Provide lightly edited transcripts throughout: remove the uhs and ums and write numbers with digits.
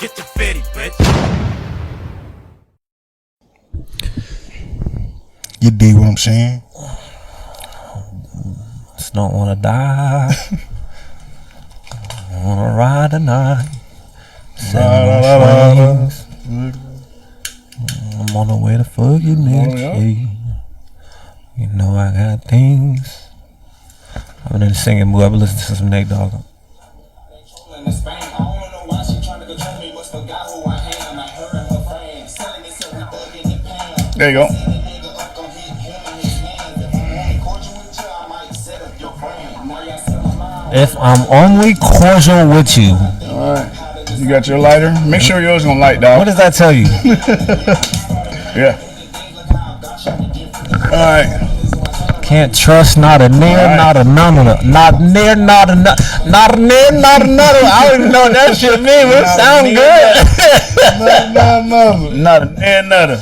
Get your fitty, bitch. You dig what I'm saying? Just don't wanna die. I wanna ride tonight. I'm on the way to fuck you next year. You know I got things. I've been in the singing mood. I've been listening to some Nate Dogg. There you go. If I'm only cordial with you. Alright. You got your lighter? Make sure yours gonna light, dog. What does that tell you? Yeah. Alright. Can't trust not a near, not a none of the, not near, not a not a near, not another. I don't even know what that shit mean, but it sound good. Not a near, another.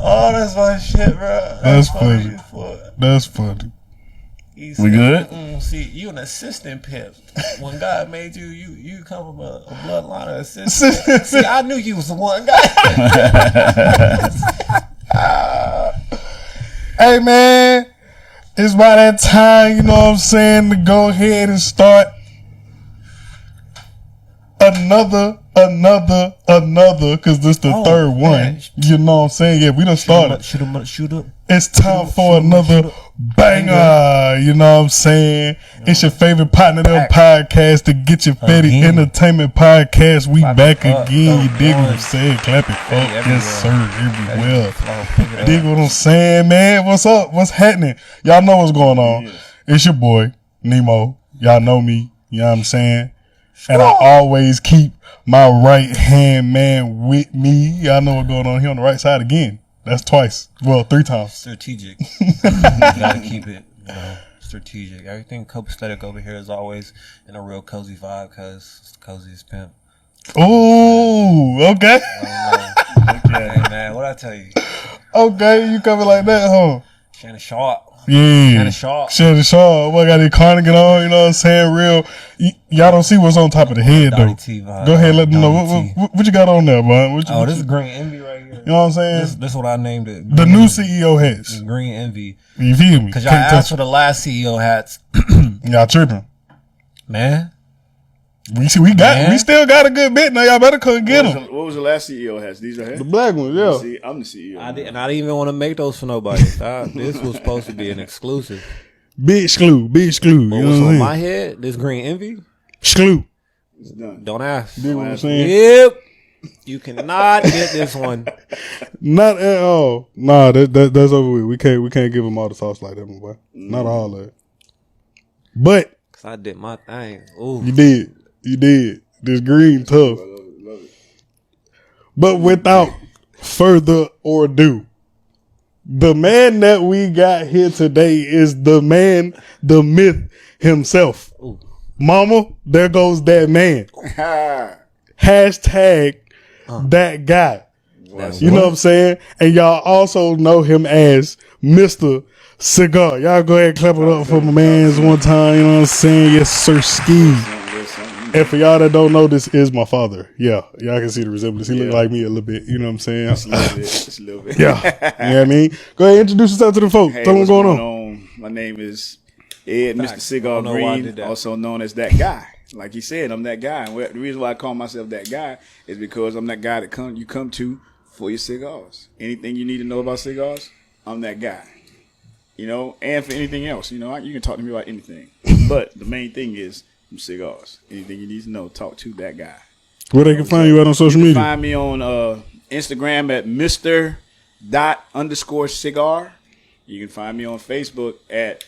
Oh, that's my shit, bro. That's funny. That's funny. We good? See, you an assistant pimp. When God made you, you come from a bloodline of assistant. See, I knew you was the one guy. Hey, man. It's by that time, you know what I'm saying, to go ahead and start another, because this the third one. Man. You know what I'm saying? Yeah, we done started. Shoot up. It's time for another banger. You know what I'm saying? It's your favorite partner them podcast, to Get Your Fetty Entertainment Podcast. We back again. You dig what I'm saying? Clap it up. Yes, sir. Everywhere. Dig what I'm saying, man? What's up? What's happening? Y'all know what's going on. It's your boy, Nemo. Y'all know me. You know what I'm saying? And I always keep my right hand man with me. Y'all know what's going on here on the right side again. That's twice. Well, 3 times. Strategic. You gotta keep it, strategic. Everything copacetic over here is always in a real cozy vibe, because it's the coziest pimp. Ooh, okay. Hey, man, what'd I tell you? Okay, you coming like that, huh? Shannon Sharp. Yeah. Shannon Sharp. What got the cardigan on, you know what I'm saying? Real. Y'all don't see what's on top of the head, though. Go ahead, let them know. What you got on there, bud? This is Green Envy right here. You know what I'm saying? This is what I named it. The new CEO hats. Green Envy. You feel me? Because y'all asked for the last CEO hats. Y'all tripping. Man. We still got a good bit now. Y'all better come get them. What was the last CEO hats? These are hats? The black ones, yeah. See, I'm the CEO. I didn't even want to make those for nobody. This was supposed to be an exclusive. Big screw. But what's on my head? This Green Envy? Screw. It's done. Don't ask. You know what I'm saying? Yep. You cannot get this one. Not at all. Nah, that's over with. We can't give them all the sauce like that, my boy. Not all of it. But Cause I did my thing. Ooh. You did. This green tough. Love it. But without further ado, the man that we got here today is the man, the myth himself. Ooh. Mama, there goes that man. Hashtag that guy. You know what I'm saying? And y'all also know him as Mr. Cigar. Y'all go ahead and clap it up for my mans one time. You know what I'm saying? Yes, sir, ski. And for y'all that don't know, this is my father. Yeah, y'all can see the resemblance. He look like me a little bit. You know what I'm saying? Just a little bit. Yeah. You know what I mean? Go ahead, introduce yourself to the folk. Hey, Tell them what's what's going on. My name is Ed, Mr. Cigar know why I Green, did that. also known as that guy. Like he said, I'm that guy. And the reason why I call myself that guy is because I'm that guy that you come to for your cigars. Anything you need to know about cigars, I'm that guy. You know, and for anything else, you know, you can talk to me about anything. But the main thing is cigars. Anything you need to know, talk to that guy. Where they can find you at on social media? Find me on Instagram at Mr._cigar. You can find me on Facebook at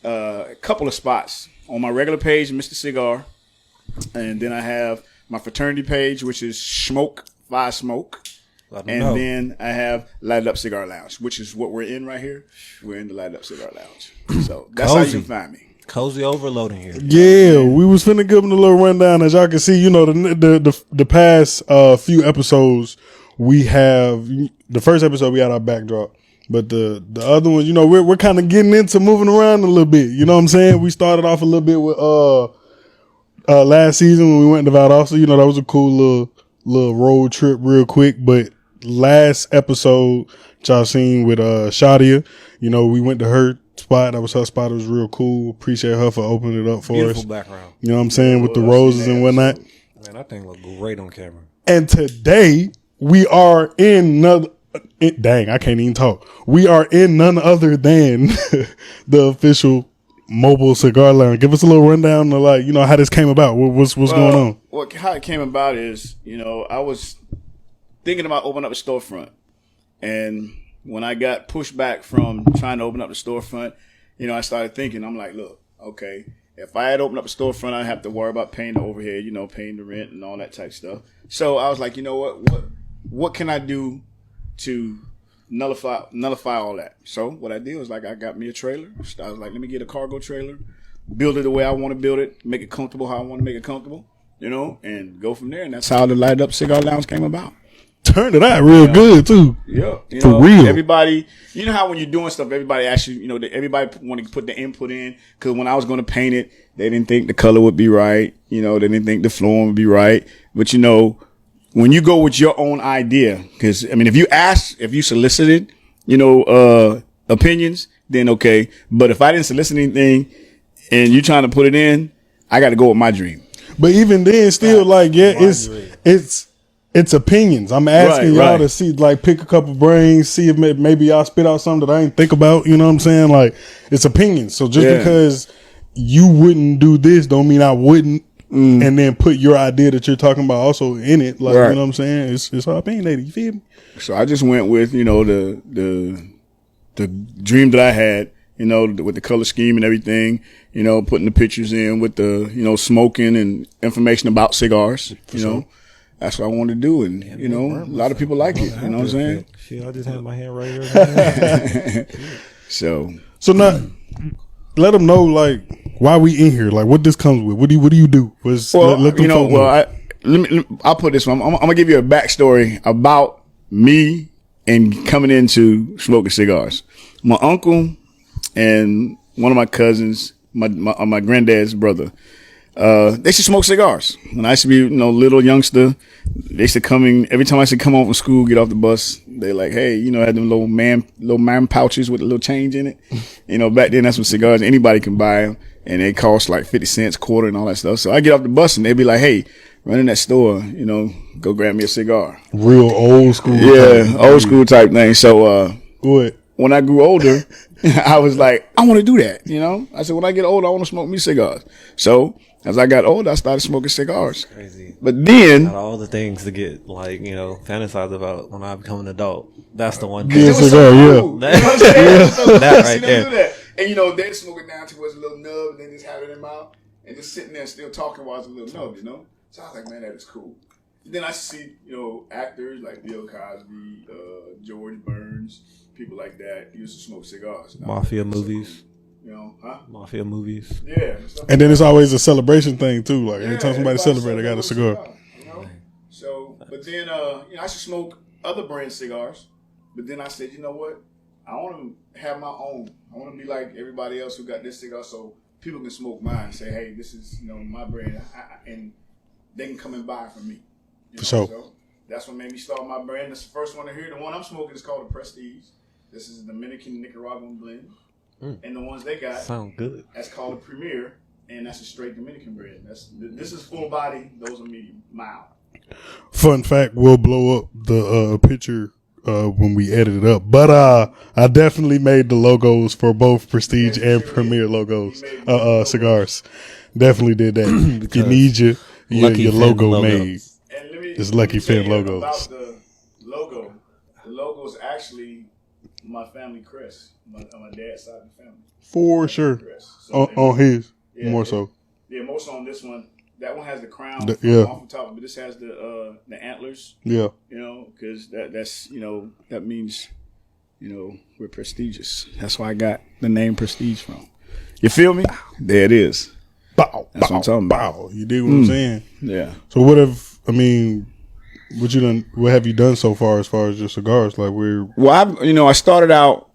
a couple of spots. On my regular page, Mr. Cigar. And then I have my fraternity page, which is Smoke 5 Smoke. Then I have Light Up Cigar Lounge, which is what we're in right here. We're in the Light Up Cigar Lounge. So that's how you can find me. Cozy overloading here. Yeah, we was finna give them a little rundown. As y'all can see, you know, the past few episodes, we have the first episode we had our backdrop, but the other ones, you know, we're kind of getting into moving around a little bit. You know what I'm saying? We started off a little bit with last season when we went to Valdosta, that was a cool little road trip real quick. But last episode, which y'all seen with Shadia, we went to her spot. That was her spot. It was real cool. Appreciate her for opening it up for Beautiful us. background. You know what I'm saying? With the roses and whatnot. Man, that thing looked great on camera. And today we are in dang, I can't even talk. We are in none other than the official mobile cigar lounge. Give us a little rundown of how this came about. What's going on? Well, how it came about is, I was thinking about opening up a storefront. And when I got pushed back from trying to open up the storefront, I started thinking, I'm like, look, okay, if I had opened up a storefront, I'd have to worry about paying the overhead, paying the rent and all that type of stuff. So I was like, you know what can I do to nullify all that? So what I did was I got me a trailer. I was like, let me get a cargo trailer, build it the way I want to build it, make it comfortable how I want to make it comfortable, and go from there. And that's how the Light Up Cigar Lounge came about. Turned it out real good too. Yeah, for real. Everybody, how when you're doing stuff, everybody actually, everybody wanted to put the input in. Because when I was going to paint it, they didn't think the color would be right. They didn't think the flooring would be right. But when you go with your own idea, because if you solicited, opinions, then okay. But if I didn't solicit anything, and you trying to put it in, I got to go with my dream. But even then, still it's opinions. I'm asking y'all to see, pick a couple brains, see if maybe y'all spit out something that I didn't think about. You know what I'm saying? It's opinions. So just because you wouldn't do this, don't mean I wouldn't. And then put your idea that you're talking about also in it. You know what I'm saying? It's all opinionated. You feel me? So I just went with, the dream that I had, with the color scheme and everything, putting the pictures in with the, smoking and information about cigars, That's what I wanted to do, and a lot of people like it. You know what I'm saying? Shit, I just have my hand right here. So now, let them know why we in here, what this comes with. What do you do? I'll put this one. I'm gonna give you a backstory about me and coming into smoking cigars. My uncle and one of my cousins, my granddad's brother. They used to smoke cigars. When I used to be, little youngster, they used to come in, every time I used to come home from school, get off the bus, they like, hey, had them little man pouches with a little change in it. Back then that's when cigars, anybody can buy them, and they cost 50 cents, quarter and all that stuff. So I get off the bus and they'd be like, hey, run in that store, go grab me a cigar. Real old school. Yeah, old school type thing. So, what? When I grew older, I was like, I want to do that. I said, when I get older, I want to smoke me cigars. So, as I got older, I started smoking cigars. Crazy. But then, out of all the things to get fantasize about when I become an adult, that's the one. Yeah, cigar, That right there. And they'd smoke it down towards a little nub, and then just have it in my mouth, and just sitting there still talking while it's a little nub, So I was like, man, that is cool. And then I see, actors like Bill Cosby, George Burns, people like that used to smoke cigars. Mafia movies. Mafia movies. Yeah. And then it's always a celebration thing too. Every time somebody celebrates, they got a cigar. So, but then, I should smoke other brand cigars. But then I said, you know what? I want to have my own. I want to be like everybody else who got this cigar, so people can smoke mine and say, hey, this is, my brand, and they can come and buy it from me. For sure. So that's what made me start my brand. That's the first one to hear. The one I'm smoking is called the Prestige. This is a Dominican Nicaraguan blend. And the ones they got sound good. That's called a Premier, and that's a straight Dominican brand. This is full body. Those are medium mild. Fun fact: we'll blow up the picture when we edit it up. But I definitely made the logos for both Prestige and Premier logos. Cigars. Definitely did that. If you need your logo made, it's Lucky Finn logos. About the logo, the logo is actually my family crest. On my dad's side of the family. For sure. So on his, more so. Yeah, more so on this one. That one has the crown off the top, but this has the antlers. Yeah. Because that's that means we're prestigious. That's where I got the name Prestige from. You feel me? There it is. Bow. That's what I'm talking about. You dig what I'm saying? Yeah. So what have you done so far as your cigars? I started out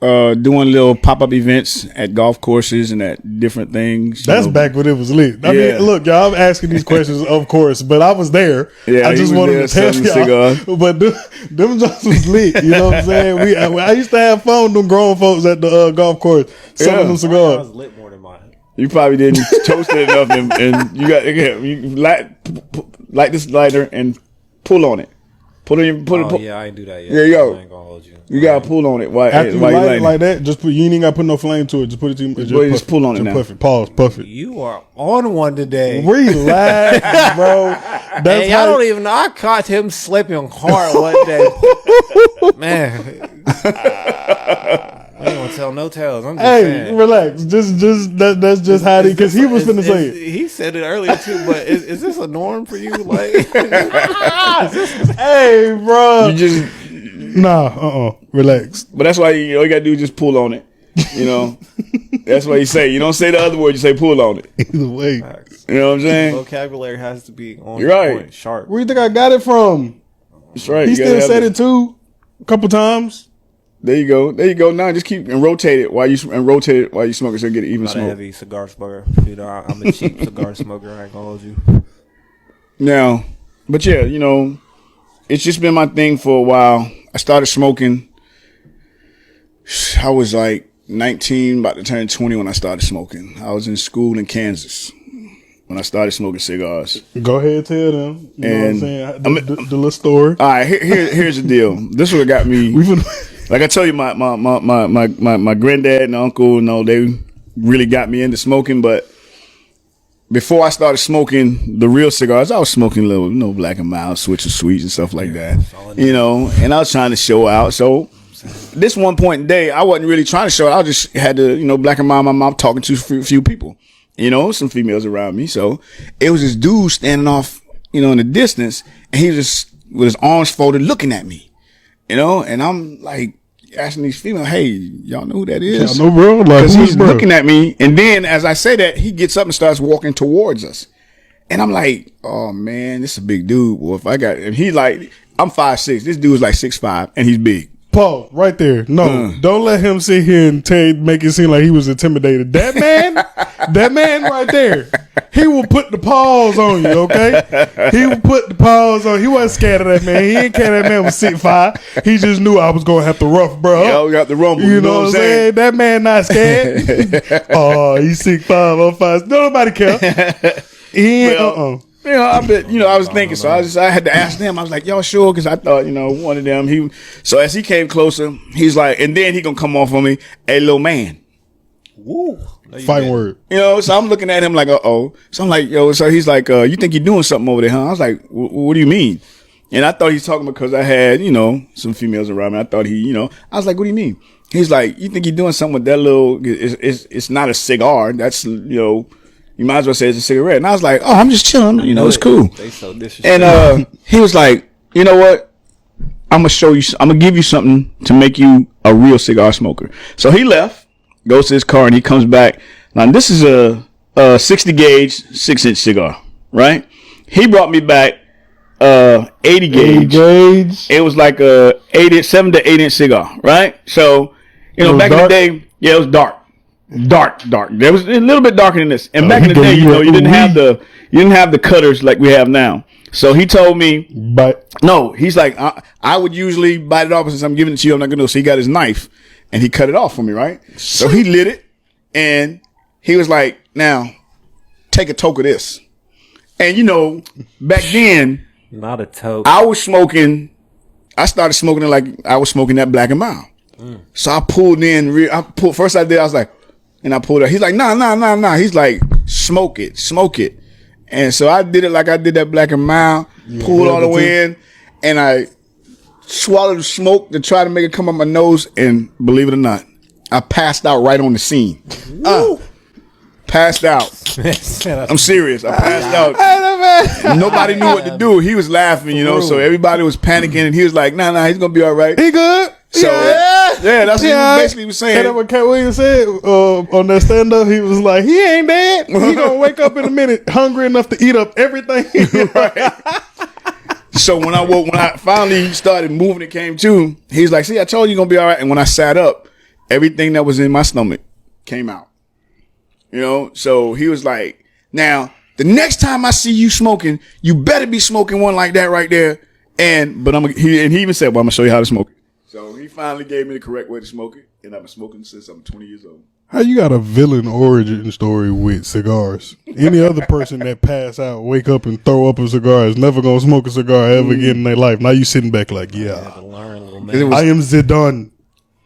doing little pop-up events at golf courses and at different things. That's back when it was lit. I mean, look, y'all, I'm asking these questions, of course, but I was there. Yeah, I just wanted to test y'all. But them just was lit. You know what I'm saying? I used to have fun with them grown folks at the golf course selling them cigars. I was lit more than mine. You probably didn't toast it enough, and you got you light this lighter and pull on it. Yeah, I ain't do that yet. Yeah, yo. I ain't gonna hold you. You gotta pull on it. After you light it like that, just you ain't gotta put no flame to it. Just put it to just pull on it now. Puff it. Pause. Puff it. You are on one today. Relax, bro. That's I don't even know. I caught him slipping hard one day. Man. I ain't gonna tell no tales. I'm just saying. Relax. That's just how because he was finna say it. He said it earlier too, but is this a norm for you? Like, hey, bro. You just relax. But that's why you gotta do is just pull on it. You know, that's what you say. You don't say the other word. You say pull on it. Either way, you know what I'm saying. Vocabulary has to be on point, sharp. Where you think I got it from? That's right. He still said it too, a couple times. There you go. Now just keep and rotate it while you smoke it so you get it even smoke. I'm a heavy cigar smoker. You know, I'm a cheap cigar smoker. I ain't gonna hold you. Now, but yeah, you know, it's just been my thing for a while. I started smoking. I was like 19, about to turn 20 when I started smoking. I was in school in Kansas when I started smoking cigars. Go ahead, tell them. You know what I'm saying? The little story. All right, here's the deal. This would have got me. Like I tell you, my granddad and uncle, they really got me into smoking. But before I started smoking the real cigars, I was smoking little, Black and Mild, Switch and Sweets and stuff like that. And I was trying to show out. So this one point in the day, I wasn't really trying to show out. I just had to, Black and Mild in my mouth talking to a few people, some females around me. So it was this dude standing off, in the distance, and he was just with his arms folded looking at me. And I'm like asking these females, hey, y'all know who that is? Yeah, no, bro. Because he's looking at me. And then as I say that, he gets up and starts walking towards us. And I'm like, oh, man, this is a big dude. Well, and he's like, I'm 5'6". This dude's like 6'5", and he's big. Paul, right there. No, don't let him sit here and make it seem like he was intimidated. That man right there, he will put the paws on you, okay? He will put the paws on. He wasn't scared of that man. He ain't care that man was 6'5". He just knew I was going to have to rough, bro. Yeah, we got the rumble. You know what I'm saying? That man not scared. Oh, he's 6'5", I'm 5'. Nobody care. He ain't, I was thinking, so I had to ask them. I was like, y'all sure? Because I thought, one of them. So as he came closer, he's like, and then he gonna come off on me, hey, little man. Woo. Fighting word. So I'm looking at him like, uh-oh. So I'm like, so he's like, you think you're doing something over there, huh? I was like, what do you mean? And I thought he's talking because I had, some females around me. I thought I was like, what do you mean? He's like, you think you're doing something with that little, it's not a cigar. That's, you might as well say it's a cigarette. And I was like, oh, I'm just chilling. It's cool. They so disrespectful. And he was like, you know what? I'm going to show you. I'm going to give you something to make you a real cigar smoker. So he left, goes to his car, and he comes back. Now, this is a 60 gauge, 6-inch cigar, right? He brought me back 80 gauge. It was like a 7 to 8 inch cigar, right? So, back in the day, it was dark. Dark. There was a little bit darker than this. And back in the day, you didn't have the cutters like we have now. So he told me, he's like, I would usually bite it off since I'm giving it to you. I'm not gonna know. So he got his knife and he cut it off for me, right? So he lit it and he was like, now take a toke of this. And back then, not a toke. I started smoking it like I was smoking that Black and Mild. So I pulled in. First I was like, and I pulled it. He's like, nah. He's like, smoke it. And so I did it like I did that Black and Mild, pulled all the way in, and I swallowed the smoke to try to make it come up my nose, and believe it or not, I passed out right on the scene. Passed out. I'm serious. I passed out. Nobody knew what to do. He was laughing, so everybody was panicking, and he was like, nah, he's gonna be all right. He good. So that's what he basically was saying. And what Cat Williams said on that stand up, he was like, he ain't dead. He gonna wake up in a minute, hungry enough to eat up everything. Right. So when I finally started moving, it came to. He's like, see, I told you gonna be all right. And when I sat up, everything that was in my stomach came out. You know, so he was like, now, the next time I see you smoking, you better be smoking one like that right there. He even said, well, I'm going to show you how to smoke it. So he finally gave me the correct way to smoke it. And I've been smoking since I'm 20 years old. How you got a villain origin story with cigars? Any other person that pass out, wake up and throw up a cigar is never going to smoke a cigar ever again in their life. Now you sitting back like, yeah. I am Zidane.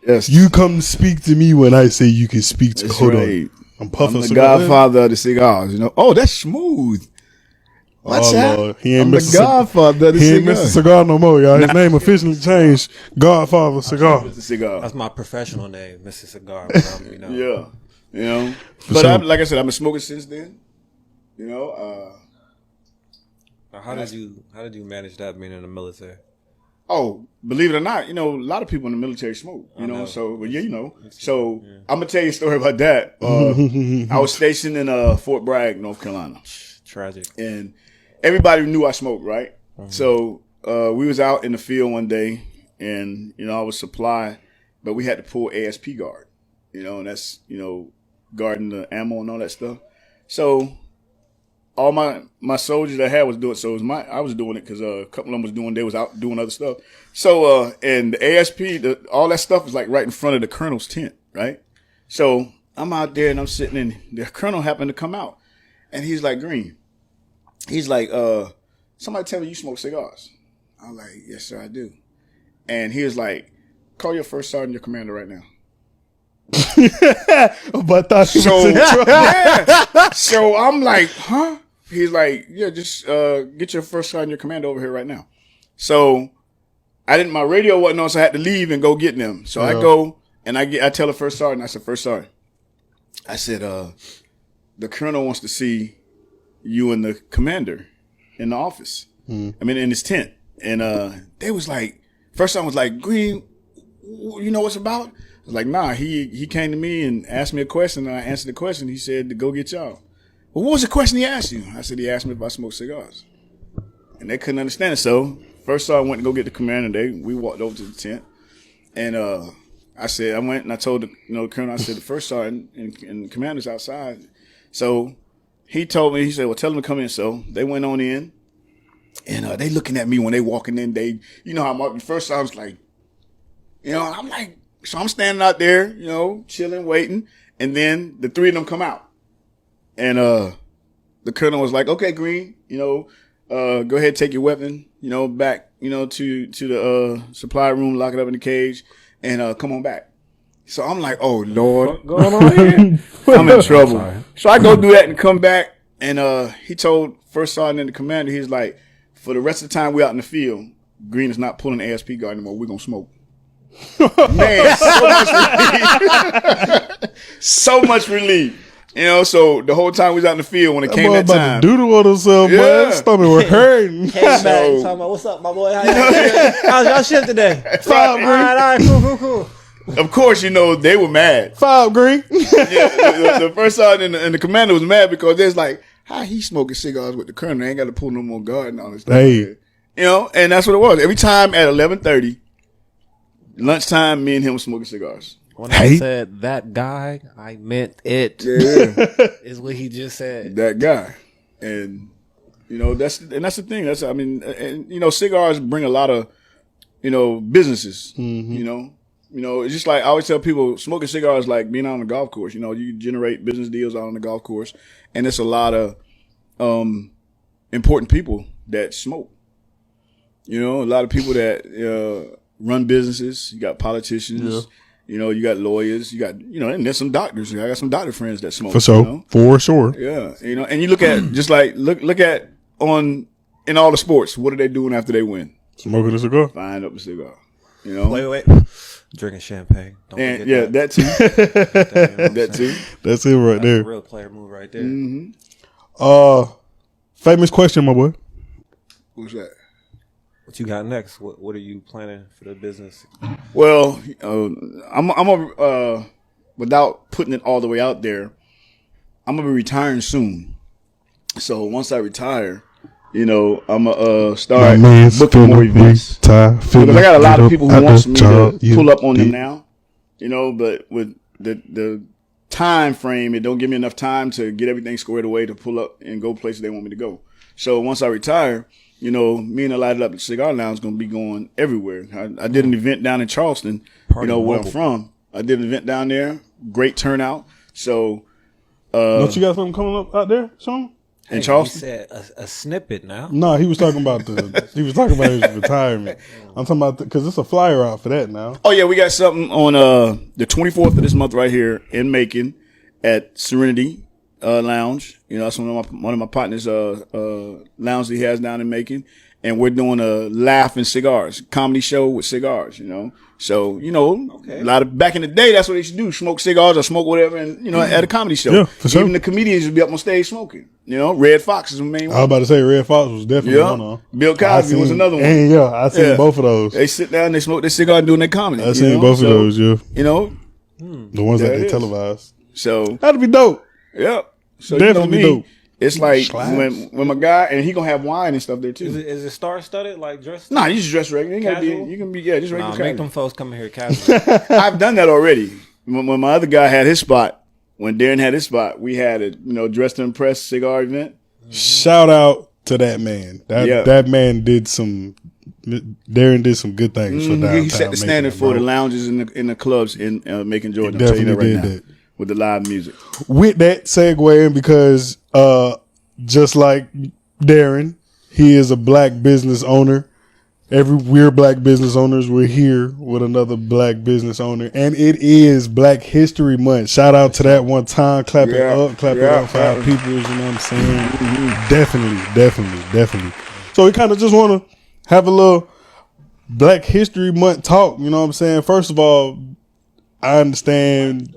Yes. You come speak to me when I say you can speak to. That's Hold right. on. I'm puffing I'm the cigar. godfather of the cigars, you know. Oh, that's smooth. What's that? Lord. He ain't I'm the godfather of the He ain't cigar. Mr. Cigar no more, y'all. His name officially changed. Godfather Cigar. Mr. Cigar. That's my professional name, Mr. Cigar. You know. Yeah. You know. For But sure. like I said, I've been smoking since then. You know. How did you manage that being in the military? Oh, believe it or not, you know, a lot of people in the military smoke, you know, so, but yeah, you know. So, I'm going to tell you a story about that. I was stationed in Fort Bragg, North Carolina. Tragic. And everybody knew I smoked, right? Mm-hmm. So, we was out in the field one day, and, you know, I was supply, but we had to pull ASP guard, you know, and that's, you know, guarding the ammo and all that stuff. So, all my soldiers I had was doing, so it was I was doing it because a couple of them they was out doing other stuff. So, and the ASP, all that stuff is like right in front of the colonel's tent, right? So I'm out there and I'm sitting in, the colonel happened to come out and he's like, Green, he's like, somebody tell me you smoke cigars. I'm like, yes, sir, I do. And he was like, call your first sergeant, your commander right now. But I thought he was in trouble. Yeah. So I'm like, huh? He's like, yeah, just get your first sergeant, your commander over here right now. So my radio wasn't on, so I had to leave and go get them. So I go and I tell the first sergeant, I said, first sergeant, I said, the colonel wants to see you and the commander in the office. I mean, in his tent. And they was like, first sergeant was like, Green, you know what's about? I was like, nah, he came to me and asked me a question, and I answered the question. He said to go get y'all. Well, what was the question he asked you? I said he asked me if I smoke cigars. And they couldn't understand it. So first I went to go get the commander. We walked over to the tent. And I went and I told the colonel, I said the first sergeant and the commander's outside. So he told me, he said, well, tell them to come in. So they went on in. And they looking at me when they walking in. They, you know how the first I was like, you know, I'm like, so I'm standing out there, you know, chilling, waiting. And then the three of them come out. And the colonel was like, okay, Green, you know, go ahead, take your weapon, you know, back, you know, to the supply room, lock it up in the cage, and come on back. So I'm like, oh, Lord. What's going on here? I'm in trouble. So I go do that and come back. And he told first sergeant and the commander, he's like, for the rest of the time we're out in the field, Green is not pulling ASP guard anymore. We're going to smoke. Man, so much relief. So much relief. You know, so the whole time we was out in the field when it came that time. Doodle on himself, man. His stomach was hurting. Came back talking about, what's up, my boy? How's y'all shift today? 5 Green. All right, cool. Of course, you know, they were mad. 5 Green. Yeah, the first sergeant and the commander was mad because there's like, how he smoking cigars with the colonel? They ain't got to pull no more guard and all this stuff. Hey. You know, and that's what it was. Every time at 11:30, lunchtime, me and him were smoking cigars. When I said that guy, I meant it. Yeah. Is what he just said. That guy. And, you know, that's the thing. And, you know, cigars bring a lot of, you know, businesses, you know. You know, it's just like I always tell people, smoking cigars is like being out on the golf course. You know, you generate business deals out on the golf course. And it's a lot of important people that smoke. You know, a lot of people that run businesses. You got politicians. Yeah. You know, you got lawyers. You got, you know, and there's some doctors. I got some doctor friends that smoke. For sure. You know? For sure. Yeah. You know, and you look at, just like, look at in all the sports, what are they doing after they win? Smoking a cigar. Find up a cigar. You know? Wait. Drinking champagne. Don't and forget that too. That too. That's it right there. A real player move right there. Mm-hmm. Famous question, my boy. Who's that? What you got next? What are you planning for the business? Well, I'm without putting it all the way out there, I'm gonna be retiring soon. So once I retire, you know, I'm gonna start booking more events. Because I got a lot of people who wants me to pull up on them now. you know, but with the time frame, it don't give me enough time to get everything squared away to pull up and go places they want me to go. So once I retire, you know, me and the Lighted Up Cigar Lounge going to be going everywhere. I did an event down in Charleston, where I'm from. I did an event down there. Great turnout. So, don't you got something coming up out there, Sean? In Charleston? He said a snippet now. No, he was talking about his retirement. I'm talking about because it's a flyer out for that now. Oh yeah, we got something on the 24th of this month right here in Macon at Serenity Lounge. You know, that's one of my partners lounge that he has down in Macon, and we're doing a Laugh and Cigars comedy show with cigars. You know, so you know, a lot of back in the day, that's what they used to do: smoke cigars or smoke whatever, and you know, at a comedy show. Yeah, for sure. Even the comedians would be up on stage smoking. You know, Red Fox is the main one. I was about to say Red Fox was definitely one of them. Bill Cosby was another one. And I seen both of those. They sit down, they smoke their cigar, doing their comedy. I seen both of those. Yeah, you know, the ones that they televised. So that'd be dope. Yeah. So definitely you know me, dope. it's like when my guy, and he gonna have wine and stuff there too. Is it star studded like dress? Nah, you just dress regular. You can be just regular. Nah, make them folks come in here casual. I've done that already. When my other guy had his spot, when Darren had his spot, we had a dress to impress cigar event. Shout out to that man. That man did some. Darren did some good things for downtown. He set the standard for the lounges in the clubs in Macon, Georgia. Definitely I'll tell you that did right now, with the live music. With that segue in, because just like Darren, he is a black business owner. We're black business owners. We're here with another black business owner, and it is Black History Month. Shout out to that one time. Clap it up for our people. You know what I'm saying? Definitely. So we kind of just want to have a little Black History Month talk. You know what I'm saying? First of all, I understand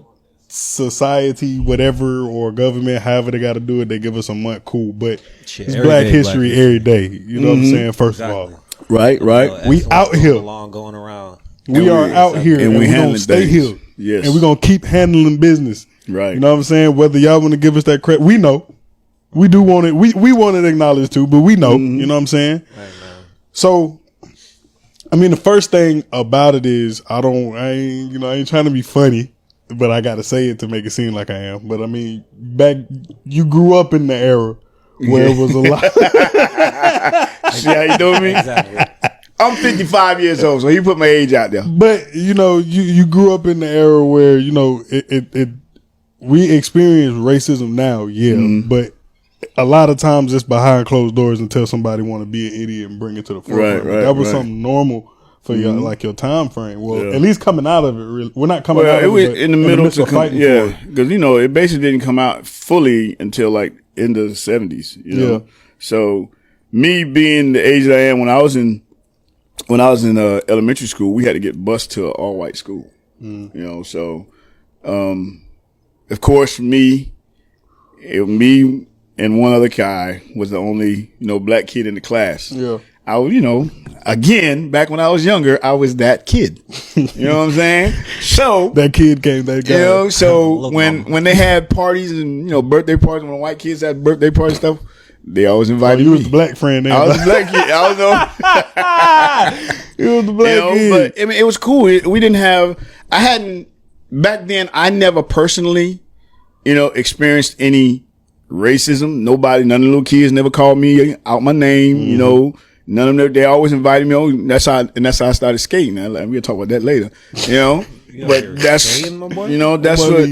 society, whatever, or government, however they got to do it, they give us a month, cool. But it's Black History every day. You know what I'm saying? First of all. Right. We out here. Going around. We are out here, and we're going to stay here. Yes. And we're going to keep handling business. Right. You know what I'm saying? Whether y'all want to give us that credit, we know. We do want it. We want it acknowledged too, but we know. You know what I'm saying? Right, man. So, I mean, the first thing about it is I ain't trying to be funny, but I got to say it to make it seem like I am. But I mean, you grew up in the era where it was a lot. See how you doing me? Exactly. I'm 55 years old, so you put my age out there. But you grew up in the era where we experience racism now, but a lot of times it's behind closed doors until somebody want to be an idiot and bring it to the forefront. Right, that was something normal for your like your time frame. Well, at least coming out of it, really. We're not coming out of it. In the middle of fighting. Yeah, because it basically didn't come out fully until like in the 70s. You know? So me being the age that I am, when I was in elementary school, we had to get bused to an all white school. You know, so of course me and one other guy was the only black kid in the class. Yeah. I was, again, back when I was younger, I was that kid. You know what I'm saying? So that kid came that guy. So when they had parties and birthday parties, when the white kids had birthday party stuff, they always invited me. You was the black friend. I was the black kid. You was the black kid. But I mean, it was cool. Back then, I never personally, experienced any racism. None of the little kids never called me out my name. None of them. They always invited me on. That's how I started skating. We'll talk about that later. But that's that's what.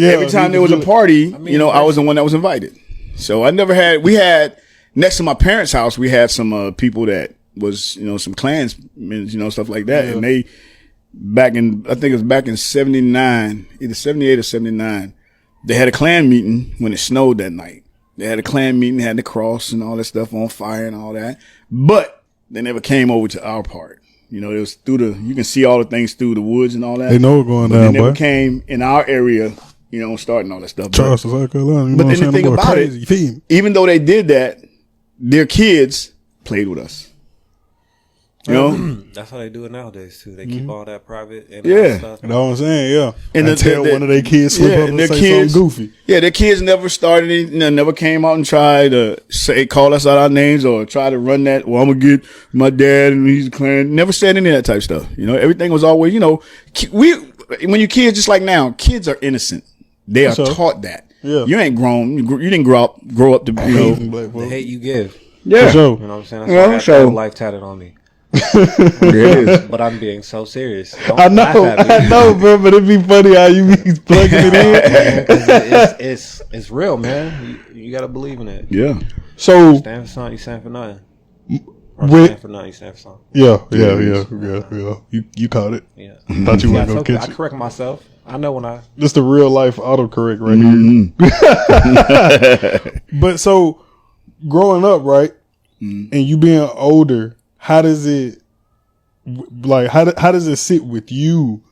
Every time there was a party, I was the one that was invited. So I never had. We had next to my parents' house, we had some people that was some Klansmen, stuff like that, and they. I think it was back in 79, either 78 or 79, they had a Klan meeting when it snowed that night. They had a Klan meeting, had the cross and all that stuff on fire and all that. But they never came over to our part. It was you can see all the things through the woods and all that. They know what's going down, They never came in our area, starting all that stuff. Charleston, South Carolina. But then the thing about it, even though they did that, their kids played with us. You know, That's how they do it nowadays too. They keep all that private and Yeah, stuff. you know what I'm saying? Yeah, And and tell one of their kids slip up and their say kids, something goofy. Yeah, their kids never started anything, never came out and tried to call us out our names or try to run that. Well, I'm gonna get my dad and he's declaring. Never said any of that type of stuff. You know, everything was always, you know, when you kids just like now, kids are innocent. They are taught that. Yeah, you ain't grown. You didn't grow up to The hate you give. Yeah, You know what I'm saying? That's why I got that life tatted on me. But I'm being so serious. I know, bro. But it'd be funny how you be plugging it in. It's real, man. You gotta believe in it. Yeah. So you stand for something, you stand for nothing. Stand for nothing, you stand for something. Yeah. You caught it. Yeah. Thought you weren't gonna catch I it. correct myself. I know when I. This the real life autocorrect right here. But so growing up, right, and you being older. How does it how does it sit with you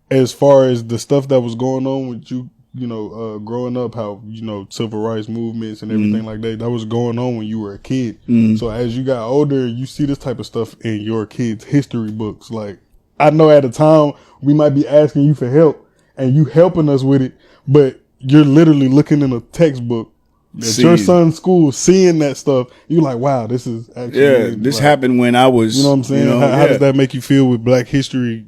as far as the stuff that was going on with you, growing up, how, civil rights movements and everything like that was going on when you were a kid. So as you got older, you see this type of stuff in your kids' history books. Like, I know at a time we might be asking you for help and you helping us with it, but you're literally looking in a textbook at your son's school, seeing that stuff, you're like, wow, this is actually this happened when I was, you know what I'm saying? How does that make you feel with Black history?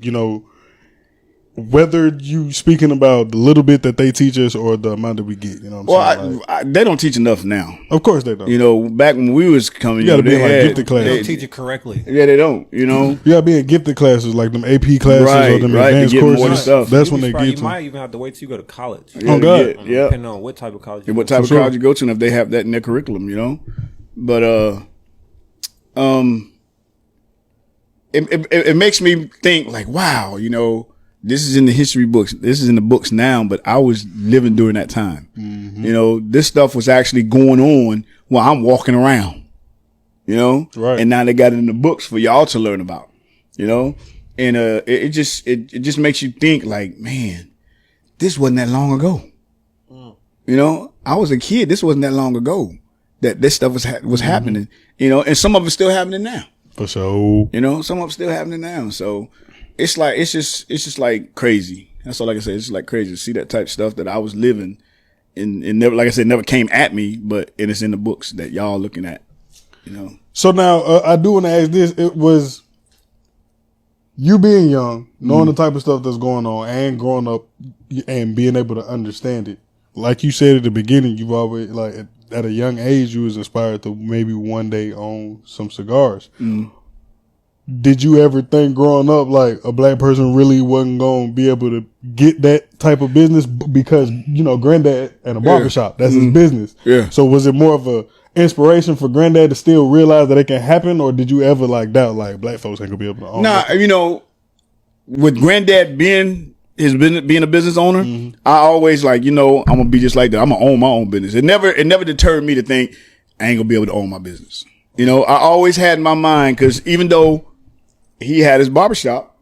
Whether you speaking about the little bit that they teach us or the amount that we get, you know what I'm saying? They don't teach enough now. Of course they don't. Back when we was coming, you got to be in like gifted classes. They don't teach it correctly. Yeah, they don't. You got to be in gifted classes like them AP classes or them advanced courses. Stuff. That's when they get to. You might even have to wait till you go to college. Oh God, depending on what type of college. What type of college you go to, and if they have that in their curriculum, But it makes me think like, wow, this is in the history books. This is in the books now, but I was living during that time. This stuff was actually going on while I'm walking around, right. And now they got it in the books for y'all to learn about, and it just makes you think like, man, this wasn't that long ago. I was a kid. This wasn't that long ago that this stuff was happening, and some of it's still happening now. For sure. Some of it's still happening now. So it's just like crazy. That's all I can say. It's just like crazy to see that type of stuff that I was living and never, like I said, never came at me, but it's in the books that y'all looking at, So now I do want to ask this. It was you being young, knowing the type of stuff that's going on and growing up and being able to understand it. Like you said at the beginning, you've always, like, at a young age, you was inspired to maybe one day own some cigars. Did you ever think growing up like a Black person really wasn't going to be able to get that type of business because, granddad at a barbershop, that's his business. Yeah. So was it more of a inspiration for granddad to still realize that it can happen, or did you ever doubt like Black folks ain't going to be able to own that? With granddad being a business owner, I always I'm going to be just like that. I'm going to own my own business. It never deterred me to think I ain't going to be able to own my business. I always had in my mind, because even though he had his barbershop,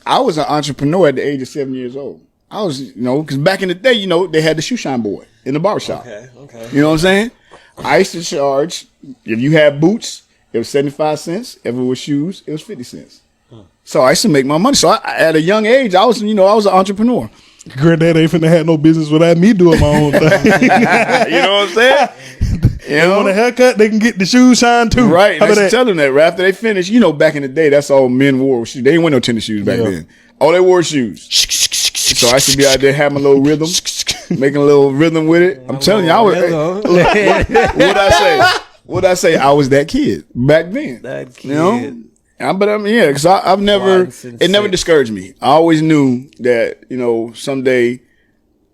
I was an entrepreneur at the age of 7 years old. I was, because back in the day, they had the shoe shine boy in the barbershop. Okay. You know what I'm saying? I used to charge, if you had boots, it was 75 cents. If it was shoes, it was 50 cents. So I used to make my money. So at a young age, I was an entrepreneur. Granddad ain't finna have no business without me doing my own thing. You know what I'm saying? They want a haircut, they can get the shoes shine too. Right. I used to tell them that right after they finished, back in the day, that's all men wore. They didn't wear no tennis shoes back then. All they wore was shoes. So I used to be out there having a little rhythm, making a little rhythm with it. I'm telling you, I was. What'd I say? I was that kid back then. That kid. Because I've never, it never discouraged me. I always knew that, someday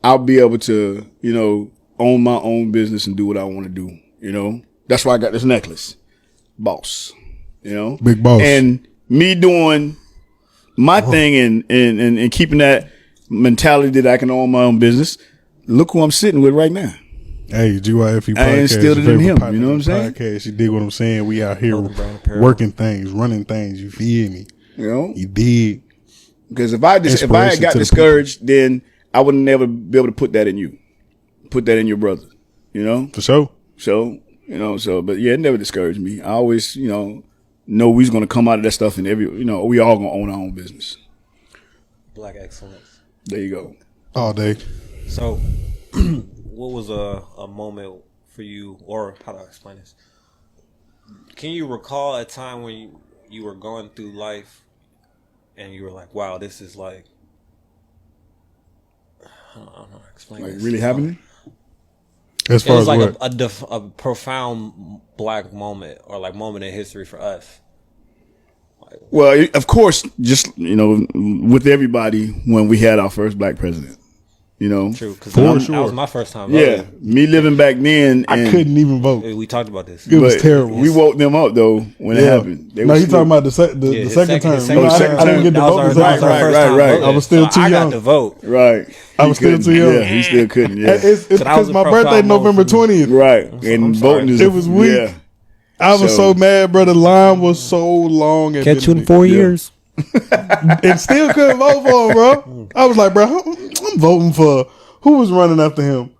I'll be able to, own my own business and do what I want to do. That's why I got this necklace. Boss. Big boss. And me doing my thing and keeping that mentality that I can own my own business. Look who I'm sitting with right now. Hey, GYFE podcast. I instilled it in him. You know what I'm saying? Podcast. You dig what I'm saying? We out here working things, running things. You feel me? You dig. Because if I had got discouraged, then I would never be able to put that in you. Put that in your brother. For sure. So, but yeah, it never discouraged me. I always, know we's gonna come out of that stuff, and we all gonna own our own business. Black excellence. There you go. All day. So, what was a moment for you, or how do I explain this? Can you recall a time when you were going through life and you were like, wow, this is like, I don't know how to explain Like this. really happening? As It far was as like what? a profound black moment, or like moment in history for us. Well, of course, just with everybody when we had our first black president. True, because For that sure. was my first time Yeah, voting. me living back then, I and couldn't even vote. We talked about this. It was but terrible. We woke them up though when it happened. They No, was he talking asleep. about the his second term. his You know, second I didn't term. get to That was vote our, the that second was our time. first Right, time right. voting. I was still So too I young. got to vote. Right. I was He still couldn't. too young. Yeah, he still couldn't. Yeah. It's So that was because a my profound birthday moment November for me. 20th. Right. I'm And sorry. voting is It was weak. Yeah. I was so mad, bro. The line was so long. Catch you in Benedict. 4 years. And still couldn't vote for him, bro. I was like, bro, I'm voting for who was running after him.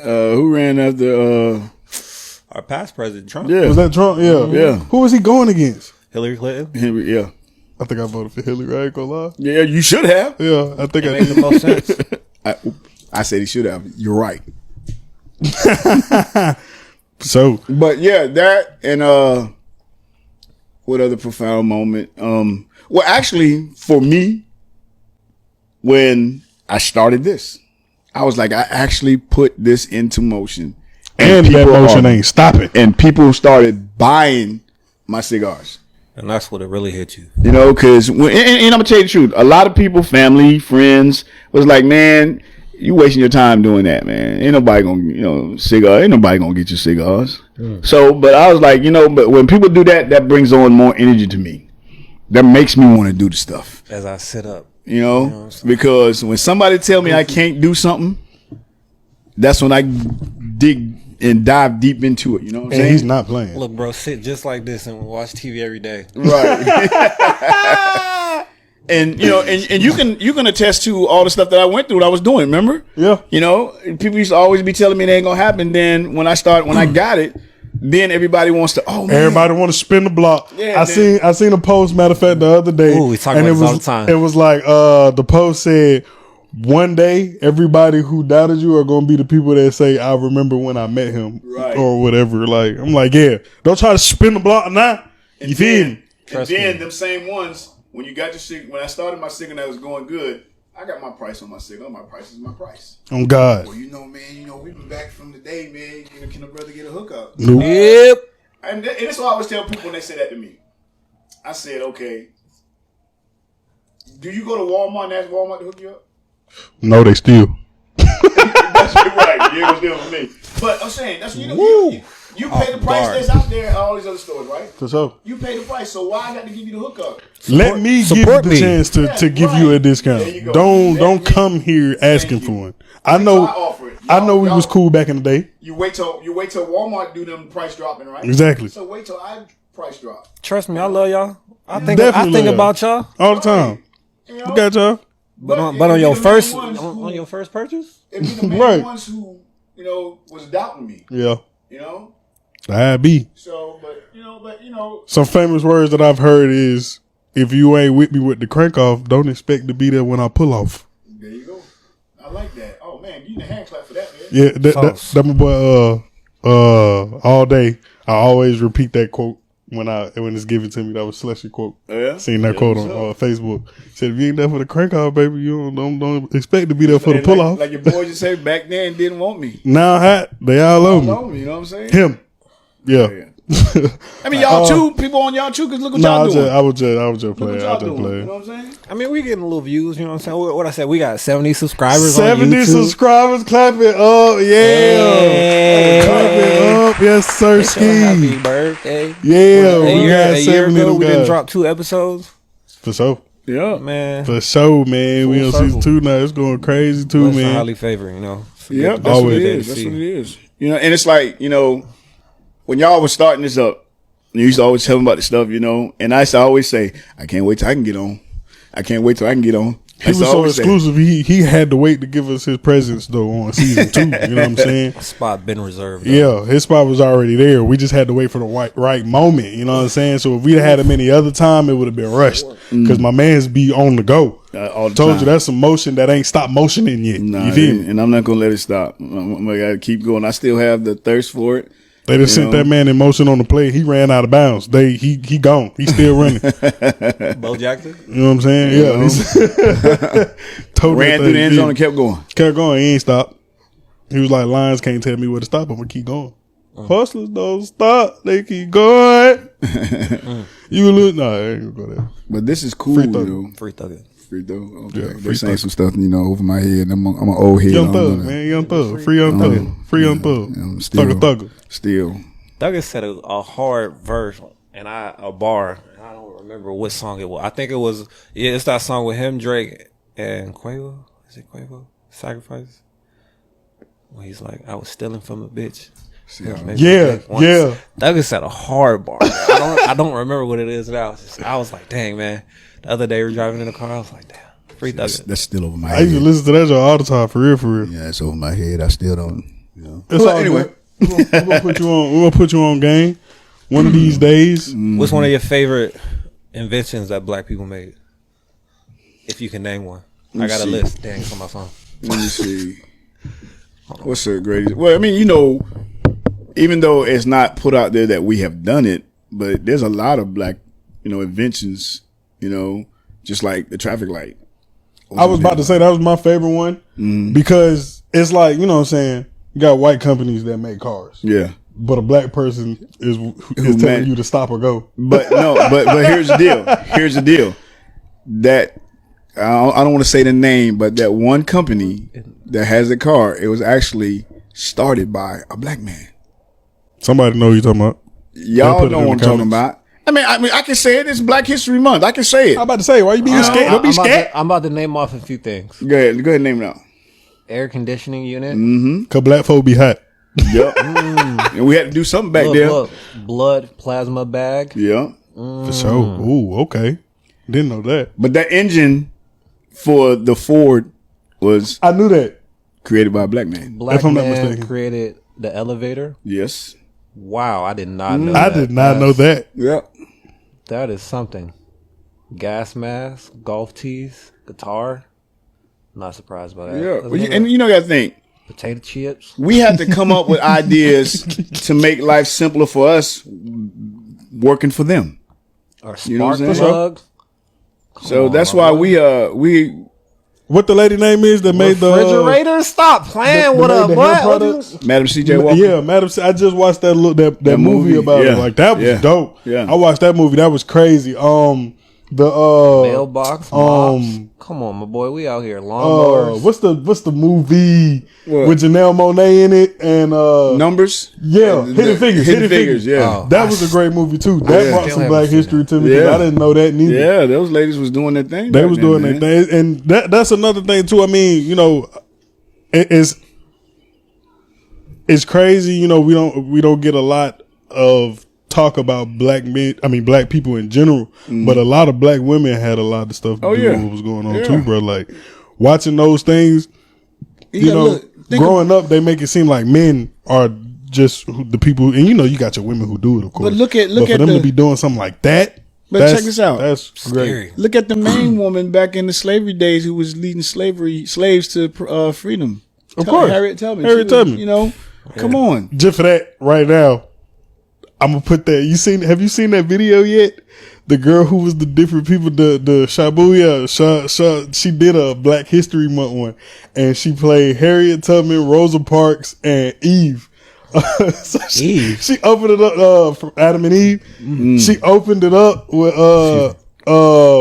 Who ran after? Our past president, Trump. Yeah. Was that Trump? Yeah. Yeah. Who was he going against? Hillary Clinton. Henry. Yeah. I think I voted for Hillary. I ain't gonna lie. Yeah. You should have. Yeah, I think It I makes the did. most sense. I said he should have. You're right. So But yeah, that and what other profound moment? Well, actually, for me, when I started this, I was like, I actually put this into motion, and that people motion are- ain't stopping. and people started buying my cigars. And that's what it really hit you. Because and I'm gonna tell you the truth, a lot of people, family, friends, was like, man, you wasting your time doing that, man. Ain't nobody gonna, ain't nobody gonna get you cigars. So, but I was like, but when people do that, that brings on more energy to me. That makes me want to do the stuff, As I sit up. because when somebody tell me I can't do something, that's when I dig and dive deep into it. You know what I'm And saying? he's not playing. Look, bro, sit just like this and watch TV every day. Right. And and you can attest to all the stuff that I went through. That I was doing. Remember? Yeah. People used to always be telling me it ain't gonna happen. Then when I got it, then everybody wants to. Oh man, Everybody want to spin the block. Yeah, I seen a post. Matter of fact, the other day, Ooh, we talk and about it this was all the time. It was like the post said, one day everybody who doubted you are gonna be the people that say, I remember when I met him, Right. or whatever. Like I'm like, yeah, don't try to spin the block now. You feel me? And then them same ones, when you got your cigar, when I started my cigar that was going good, I got my price on my cigar. My price is my price. On God. Well, man, we've been back from the day, man. Can a brother get a hookup? Nope. Yep. And that's what I always tell people when they say that to me. I said, okay, do you go to Walmart and ask Walmart to hook you up? No, they still. That's right. You ain't gonna steal from me. But I'm saying, that's you pay the price Darn. that's out there at all these other stores, right? For sure. You pay the price, so why I got to give you the hookup? Let me give you support the me. chance to Yeah, give right. you a discount. There you go. Don't Let me- come here asking you. for one. I So know. I offer it. I know we Y'all- was cool back in the day. You wait till Walmart do them price dropping, right? Exactly. So wait till I price drop. Trust me, I love y'all. I think Definitely love about y'all. All the time. You know? We got y'all. But it on be your the first main ones on your first purchase, it be the main Right. ones who was doubting me. Yeah. You know. I be. So, but Some famous words that I've heard is, if you ain't with me with the crank off, don't expect to be there when I pull off. there you go. I like that. Oh man, you need a hand clap for that, man. Yeah, that my boy all day. I always repeat that quote when it's given to me. That was Slushy quote. Yeah? Seen that quote on Facebook. Said, if you ain't there for the crank off, baby, you don't expect to be there for the pull off. Like your boys just say back then didn't want me. Now hot, they all over me. All on me, you know what I'm saying? Him. Yeah. I mean, y'all too. People on y'all too. Cause look what Nah, y'all doing. I was just Look playing. what I y'all was just doing. You playing. know what I'm saying? I mean, we getting a little views. You know what I'm saying? What I said, we got 70 subscribers. 70 on YouTube. subscribers, clap it up, Hey. clap it up, yes sir, It's your happy ski, birthday. yeah, A we year, got a year 70 ago, of we them didn't guys. drop 2 episodes. For sure, Yeah. Man, for sure, man. We on Full season 2 now. It's going crazy too, blessed and man. highly favored. You know. Yeah, that's Always. what it Good is. to That's see. what it is. And it's like, when y'all was starting this up, you used to always tell me about the stuff, and I used to always say, I can't wait till I can get on. I can't wait till I can get on. He was so exclusive. He had to wait to give us his presence though on season 2. You know what I'm saying? Spot been reserved. Though. Yeah, his spot was already there. We just had to wait for the right moment. You know what I'm saying? So if we'd had him any other time, it would have been rushed. Because my man's be on the go. All the Told time. you that's some motion that ain't stopped motioning yet. Nah, you feel me? and I'm not gonna let it stop. I'm gonna keep going. I still have the thirst for it. They just sent that man in motion on the play. He ran out of bounds. He gone. He's still running. Bo Jackson? You know what I'm saying? Yeah. Ran through the end zone and kept going. Kept going. He ain't stopped. He was like, Lions can't tell me where to stop. I'm going to keep going. Hustlers don't stop. They keep going. You look. No, I ain't going to go there. But this is cool, Free thug. though. Free Thugger. Free throw. Okay. Yeah, They're free saying thug. some stuff, over my head. I'm an old head. Young Thug, man. Young Thug. Free Young Thug. Free Young Thug. Thugger. Still. Thugger said a hard verse and a bar. And I don't remember what song it was. I think it was, it's that song with him, Drake, and Quavo. Is it Quavo? Sacrifice? When he's like, I was stealing from a bitch. Yeah. Thugger said a hard bar. I don't remember what it is now. I was like, dang, man. The other day we were driving in the car. I was like, damn, free Thugger. That's still over my I head. used to listen to that show all the time, for real. Yeah, it's over my head. I still don't, It's all anyway. good. We're gonna put you on game one of these days. What's one of your favorite inventions that black people made? If you can name one. I got a list. Dang, it's on my phone. Let me see. What's the greatest? Well, I mean, even though it's not put out there that we have done it, but there's a lot of black, inventions, just like the traffic light. I was about to say that was my favorite one because it's like, you know what I'm saying, you got white companies that make cars. Yeah. But a black person is telling you to stop or go. But no, but here's the deal. Here's the deal. That I don't want to say the name, but that one company that has a car, it was actually started by a black man. Somebody know who you're talking about. Y'all know what I'm talking about. I mean, I can say it. It's Black History Month. I can say it. I'm about to say, why you being scared? Don't be scared. I'm about to name off a few things. Go ahead and name it out. Air conditioning unit. Cause black folk be hot. Yep. And we had to do something back there. Blood plasma bag. Yeah. For sure. Ooh, okay. Didn't know that. But that engine for the Ford was I knew that. created by a black man. Black If I'm not man mistaken. created the elevator. Yes. Wow, I did not know I that. did not know that. Yeah. That is something. Gas mask, golf tees, guitar. Not surprised by that. Yeah. That's Well, you another- got to think. potato chips. We have to come up with ideas to make life simpler for us working for them. Or You know what spark I'm saying? plug. So that's why we What the lady name is that made the Refrigerator? Stop playing with made a the what? hair products? Madam C.J. Walker. Yeah, Madam. I just watched that that movie about it. yeah. Like that was Yeah. dope. Yeah. I watched that movie. That was crazy. The Mailbox. Mops. Come on, my boy. We out here. Lawnmowers. what's the movie What? with Janelle Monáe in it and Numbers. yeah, Hidden Figures. Hidden Figures. Yeah. Oh. That was a great movie too. That Yeah. brought Still some haven't black seen history to me. Yeah. 'Cause I didn't know that neither. Yeah, those ladies was doing their thing. They back was then, doing man. their thing, and that's another thing too. I mean, it's crazy. We don't get a lot of talk about black men. I mean, black people in general, but a lot of black women had a lot of stuff to do yeah. with what was going on Yeah. too, bro. Like watching those things, Think growing up, they make it seem like men are just the people, and you got your women who do it, of course. But look at for them to be doing something like that. But check this out. That's great. Scary. Look at the main woman back in the slavery days who was leading slaves to freedom. Of course. Harriet Tubman. Harriet She was, Tubman. Come on. Just for that, right now, I'm gonna put that. Have you seen that video yet? The girl who was the different people, the Shabuya, she did a Black History Month one, and she played Harriet Tubman, Rosa Parks, and Eve. So she opened it up from Adam and Eve. She opened it up with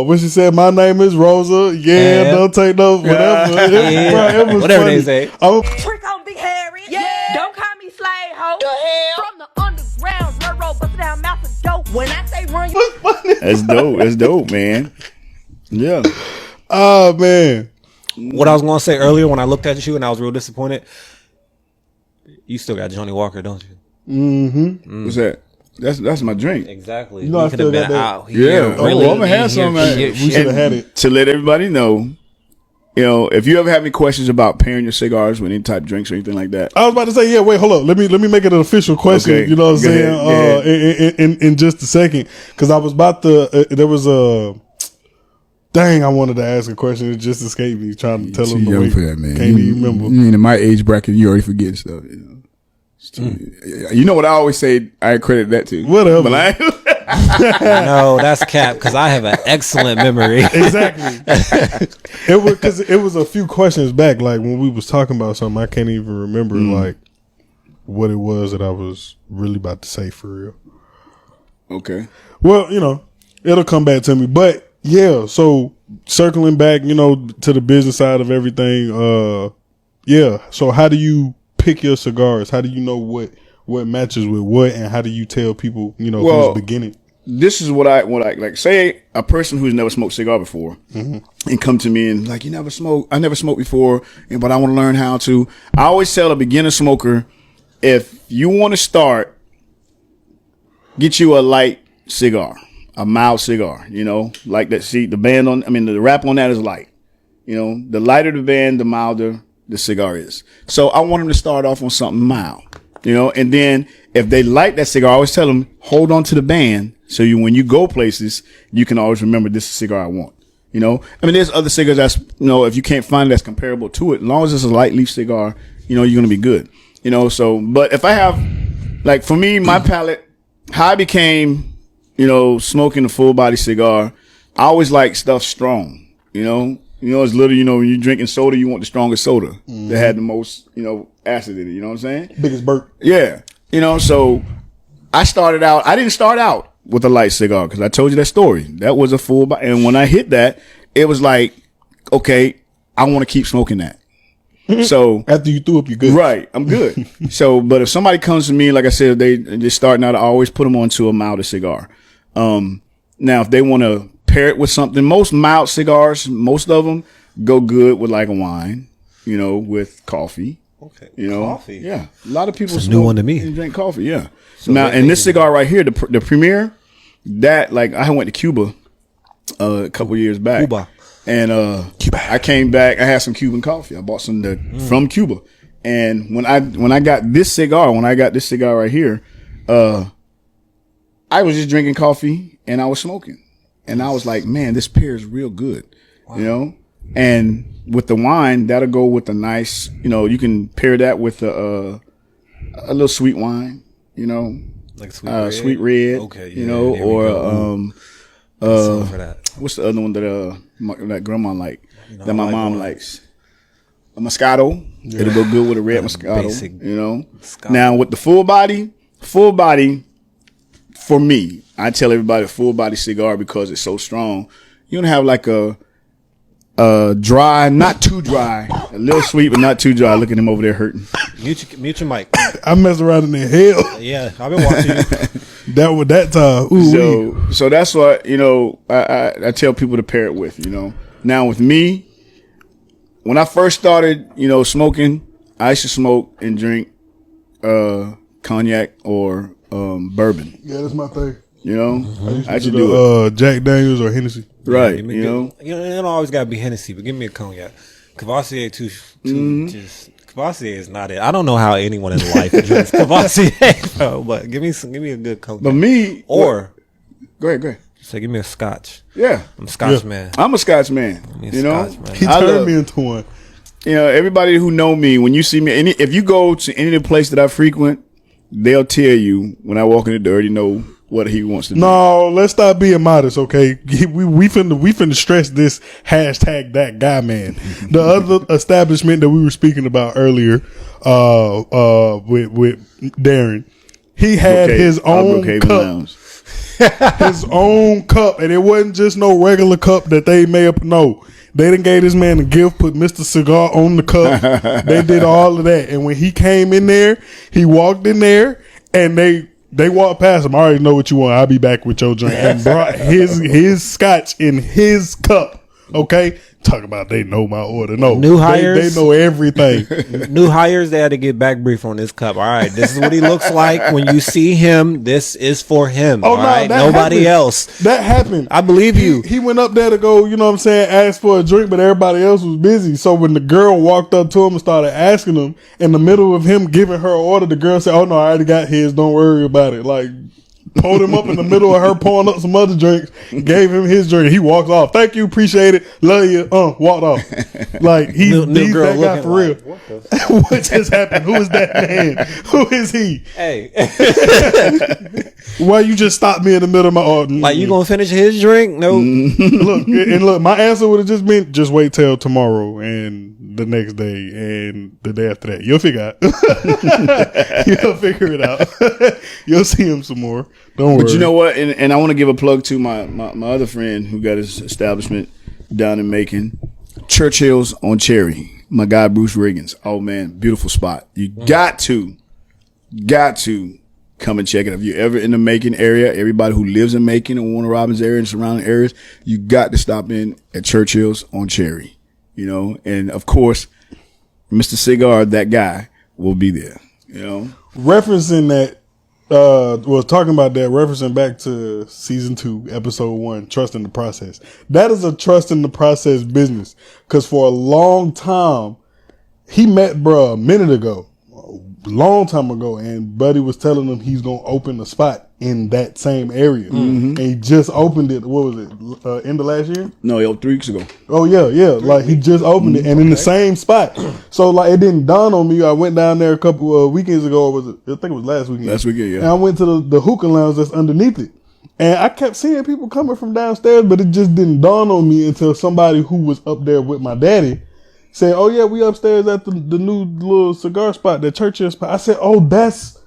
when she said, "My name is Rosa." Yeah, don't take no whatever. It was Whatever funny. they say. Trick on Big Harry. Yeah. Don't call me slave hoe. From the underground railroad, bust down mouth and dope. When I say run, you That's dope. That's dope, man. Yeah. Oh man. What I was going to say earlier when I looked at you and I was real disappointed. You still got Johnny Walker, don't you? What's that? That's my drink. Exactly. I we could still have been got that. out here. Yeah. Oh, I'm gonna have some. We should have had it. To let everybody know, You know, if you ever have any questions about pairing your cigars with any type of drinks or anything like that. I was about to say, yeah, wait, hold up. Let me make it an official question. Okay. You know what I'm Go saying? ahead. In just a second. Because I was about to, there was a, dang, I wanted to ask a question. It just escaped me trying to tell him the way. For that, man. Can't even remember. In my age bracket, you already forget stuff. You know what I always say? I credit that to. Whatever. But No, that's cap because I have an excellent memory. Exactly. It was a few questions back, like when we was talking about something. I can't even remember like what it was that I was really about to say for real. Okay. Well, you know, it'll come back to me. But yeah, so circling back, you know, to the business side of everything. Yeah. So how do you pick your cigars? How do you know what matches with what, and how do you tell people, you know, who's beginning? This is what I like. Say a person who's never smoked cigar before and come to me and like, you never smoked. I never smoked before, but I want to learn how to. I always tell a beginner smoker, if you want to start, get you a light cigar, a mild cigar. You know, like that. See the band on. I mean, the wrap on that is light. You know, the lighter the band, the milder the cigar is. So I want them to start off on something mild. You know, and then if they like that cigar, I always tell them, hold on to the band. So when you go places, you can always remember this is the cigar I want. You know, I mean, there's other cigars that's, you know, if you can't find that's comparable to it, as long as it's a light leaf cigar, you know, you're going to be good. You know, so, but if I have, like for me, my palate, how I became, you know, smoking a full body cigar, I always like stuff strong, you know. You know, it's literally, you know, when you're drinking soda, you want the strongest soda that had the most, you know, acid in it. You know what I'm saying? Biggest burp. Yeah. You know, so I didn't start out with a light cigar because I told you that story. That was a full body. And when I hit that, it was like, okay, I want to keep smoking that. So after you threw up, you're good. Right. I'm good. So, but if somebody comes to me, like I said, they just starting out, I always put them onto a milder cigar. Now, if they want to pair it with something, most mild cigars, most of them go good with like a wine, you know, with coffee. Okay. You know, coffee. Yeah. A lot of people It's a new one to me. and drink coffee. Yeah. So now, and this cigar right here, the Premier, that like I went to Cuba a couple years back. Cuba. And I came back. I had some Cuban coffee. I bought some from Cuba. And when I got this cigar right here, I was just drinking coffee and I was smoking. And I was like, man, this pairs real good. Wow. You know? And with the wine, that'll go with a nice, you know, you can pair that with a little sweet wine, you know, like sweet red, okay, you know, or for that. What's the other one that grandma that my mom likes? A Moscato. Yeah. It'll go good with a red Moscato. Basic you know. Moscato. Now with the full body, for me, I tell everybody a full body cigar because it's so strong. You don't have like a dry, not too dry, a little sweet but not too dry. Look at him over there hurting. Mute your mic. I messed around in the hell. Yeah, I've been watching you. that time. Ooh, so that's what, you know, I tell people to pair it with, you know. Now with me, when I first started, you know, smoking, I used to smoke and drink cognac or bourbon. Yeah, that's my thing. You know, I should do it. Jack Daniels or Hennessy. Right. Yeah, you know, it don't always gotta be Hennessy, but give me a cognac. Cavassier just Cavassier is not it. I don't know how anyone in life drinks Cavassier, bro, but give me a good cognac. But me, or go ahead. So give me a Scotch. Yeah, I'm a Scotch man. I'm a Scotch man. You know, Scotch man. He turned me into one. You know, everybody who know me, when you see me, if you go to any of the places that I frequent, they'll tell you when I walk in the door, already know what he wants to do. No, let's stop being modest, okay? We finna stress this hashtag that guy man. The other establishment that we were speaking about earlier, with Darren, he had his own cup. His own cup, and it wasn't just no regular cup that they may have. No, they done gave this man a gift, put Mr. Cigar on the cup. They did all of that, and when he came in there, he walked in there, and they walked past him. I already know what you want. I'll be back with your drink, and brought his scotch in his cup Okay, talk about they know my order. No, New hires? They know everything. New hires, they had to get back brief on this cup. All right, this is what he looks like when you see him. This is for him. Oh, all no, right, that nobody happened. else. That happened. I believe you. He went up there to go, you know what I'm saying, ask for a drink, but everybody else was busy. So when the girl walked up to him and started asking him, in the middle of him giving her an order, the girl said, "Oh no, I already got his. Don't worry about it." Like, pulled him up in the middle of her pouring up some other drinks, gave him his drink. He walks off. "Thank you, appreciate it, love you." Walked off. Like he's girl that guy for real. like, What just happened? Who is that man? Who is he? Hey, Why you just stopped me in the middle of my order? like you gonna finish his drink? No. Look, my answer would have just been, just wait till tomorrow and the next day and the day after that. You'll figure out. You'll figure it out. You'll see him some more. Don't worry. But you know what? And I want to give a plug to my other friend who got his establishment down in Macon, Churchill's on Cherry. My guy Bruce Riggins. Oh man, beautiful spot. You got to come and check it. If you're ever in the Macon area, everybody who lives in Macon and Warner Robins area and surrounding areas, you got to stop in at Churchill's on Cherry. You know, and of course, Mr. Cigar, that guy, will be there. You know, referencing that, talking about that, referencing back to season 2, episode 1, trust in the process. That is a trust in the process business. Cause for a long time, he met bruh a minute ago, a long time ago, and buddy was telling him he's going to open a spot in that same area. And he just opened it, what was it, end of last year? no, 3 weeks ago. Oh yeah. Like he just opened it and in the same spot. So like it didn't dawn on me. I went down there a couple of weekends ago. Or was it? I think it was last weekend. Last weekend, yeah. And I went to the hookah lounge that's underneath it. And I kept seeing people coming from downstairs, but it just didn't dawn on me until somebody who was up there with my daddy said, "Oh yeah, we upstairs at the new little cigar spot, that Churchill spot." I said, "Oh, that's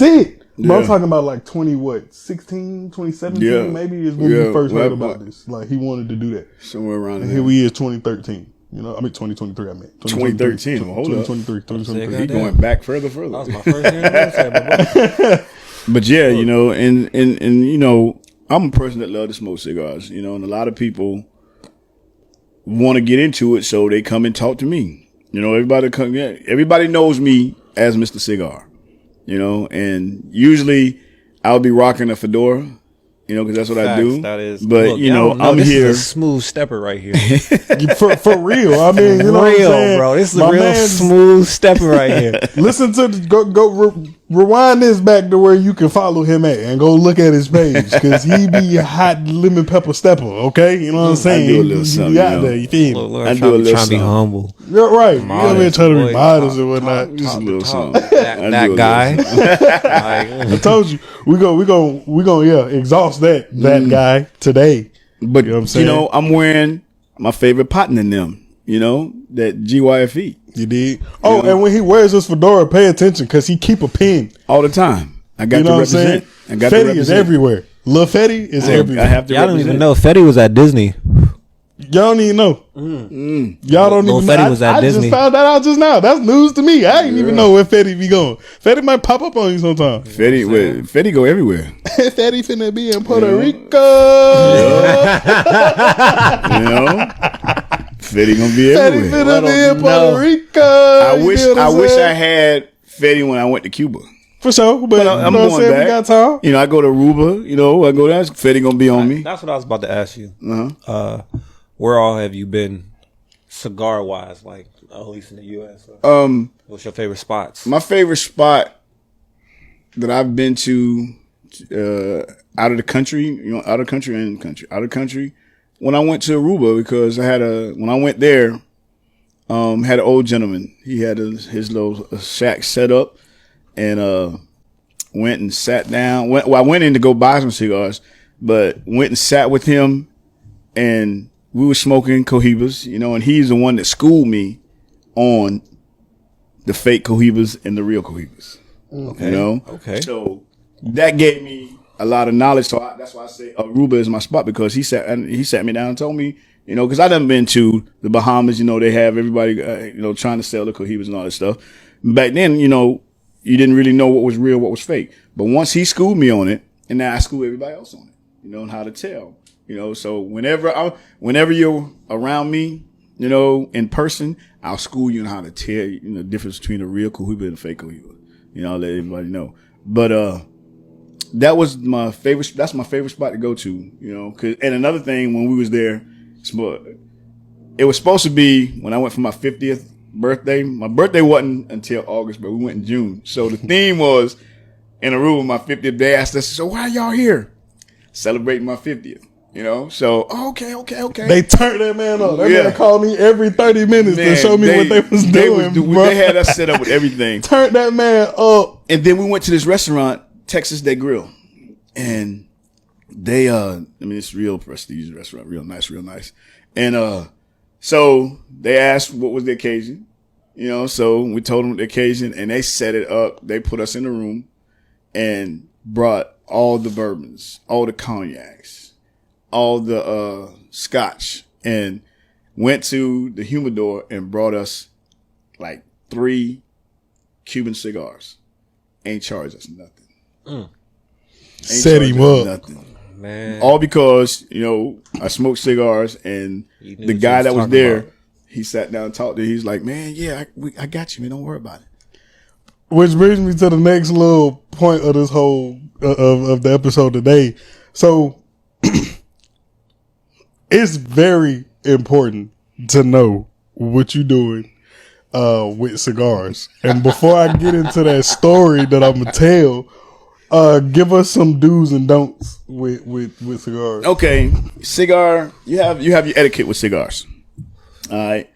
it." But I'm talking about like 2017 maybe is when we first heard about this. Like he wanted to do that. Somewhere around And there. here we is 2013. You know, I mean 2023. I meant 2013. Well, hold up. 2023. He going back further. That was my first year anniversary. But yeah, you know, and you know, I'm a person that love to smoke cigars, you know, and a lot of people want to get into it, so they come and talk to me. You know, everybody knows me as Mr. Cigar, you know, and usually I'll be rocking a fedora, you know, because that's what I do. That is, but look, you know, I'm this here. Is a smooth stepper right here. for real. I mean, you know what I'm Real, saying? bro. This is My a real man's- smooth stepper right here. Listen to rewind this back to where you can follow him at and go look at his page because he be hot lemon pepper stepper. Okay, you know what I'm saying? do a little He something, be out you know. there. You feel me? Look, I I'm do a trying little to be something. humble. You're right. You know what I mean? Modest, Trying to boy. remind us and whatnot. Just a little Talk. something. I do a That little guy. I told you we gonna exhaust that guy today. But You know what I'm saying? I'm wearing my favorite partner in them, you know, that GYFE You did. Oh, and when he wears his fedora, pay attention because he keep a pin. all the time. I got You know to what I'm saying? represent. I got to Fetty represent. is everywhere. Lil Fetty is everywhere. I have to Y'all don't represent. even know Fetty was at Disney. Y'all don't even know. Y'all don't Lil even Fetty know. was at I Disney. just found that out just now. That's news to me. I didn't even know where Fetty be going. Fetty might pop up on you sometime. Fetty go everywhere. Fetty finna be in Puerto Rico. You know, Fetty gonna be Fetty everywhere. finna be in Puerto Rico. I You wish feel what I'm I wish saying? I had Fetty when I went to Cuba. For sure, but I'm you know what I'm going saying? back. We got time. You know, I go to Aruba. You know, I go there. Fetty gonna be on me. That's what I was about to ask you. Where all have you been, cigar wise? Like at least in the U.S. What's your favorite spots? My favorite spot that I've been to out of the country, you know, out of country and country, out of country. When I went to Aruba, because when I went there, had an old gentleman. He had his little shack set up, and went and sat down. I went in to go buy some cigars, but went and sat with him, and we were smoking cohibas, you know, and he's the one that schooled me on the fake cohibas and the real cohibas. Okay. You know? Okay. So that gave me a lot of knowledge. So that's why I say Aruba is my spot, because he sat me down and told me, you know, because I done been to the Bahamas, you know, they have everybody, you know, trying to sell the cohibas and all that stuff. Back then, you know, you didn't really know what was real, what was fake. But once he schooled me on it, and now I school everybody else on it, you know, and how to tell. You know, so whenever you're around me, you know, in person, I'll school you on how to tell you know the difference between a real Cohiba and a fake Cohiba. You know, I'll let everybody know. But that was my favorite. That's my favorite spot to go to. You know, and another thing when we was there, it was supposed to be when I went for my 50th birthday. My birthday wasn't until August, but we went in June. So the theme was in a room with my 50th. They asked us, "So why are y'all here?" Celebrating my 50th. You know, so okay. They turned that man up. That man called me every 30 minutes to show me what they was doing. They had us set up with everything. Turned that man up. And then we went to this restaurant, Texas Day Grill, and they it's real prestigious restaurant, real nice. And so they asked what was the occasion, you know. So we told them the occasion, and they set it up. They put us in the room and brought all the bourbons, all the cognacs, all the scotch, and went to the humidor and brought us like 3 Cuban cigars. Ain't charged us nothing. Set him up. Nothing. Man. All because, you know, I smoked cigars, and the guy that was there, he sat down and talked to me. He's like, man, yeah, I got you, man. Don't worry about it. Which brings me to the next little point of this whole of the episode today. So it's very important to know what you're doing with cigars. And before I get into that story that I'm gonna tell, give us some do's and don'ts with cigars. Okay, cigar. You have your etiquette with cigars. All right.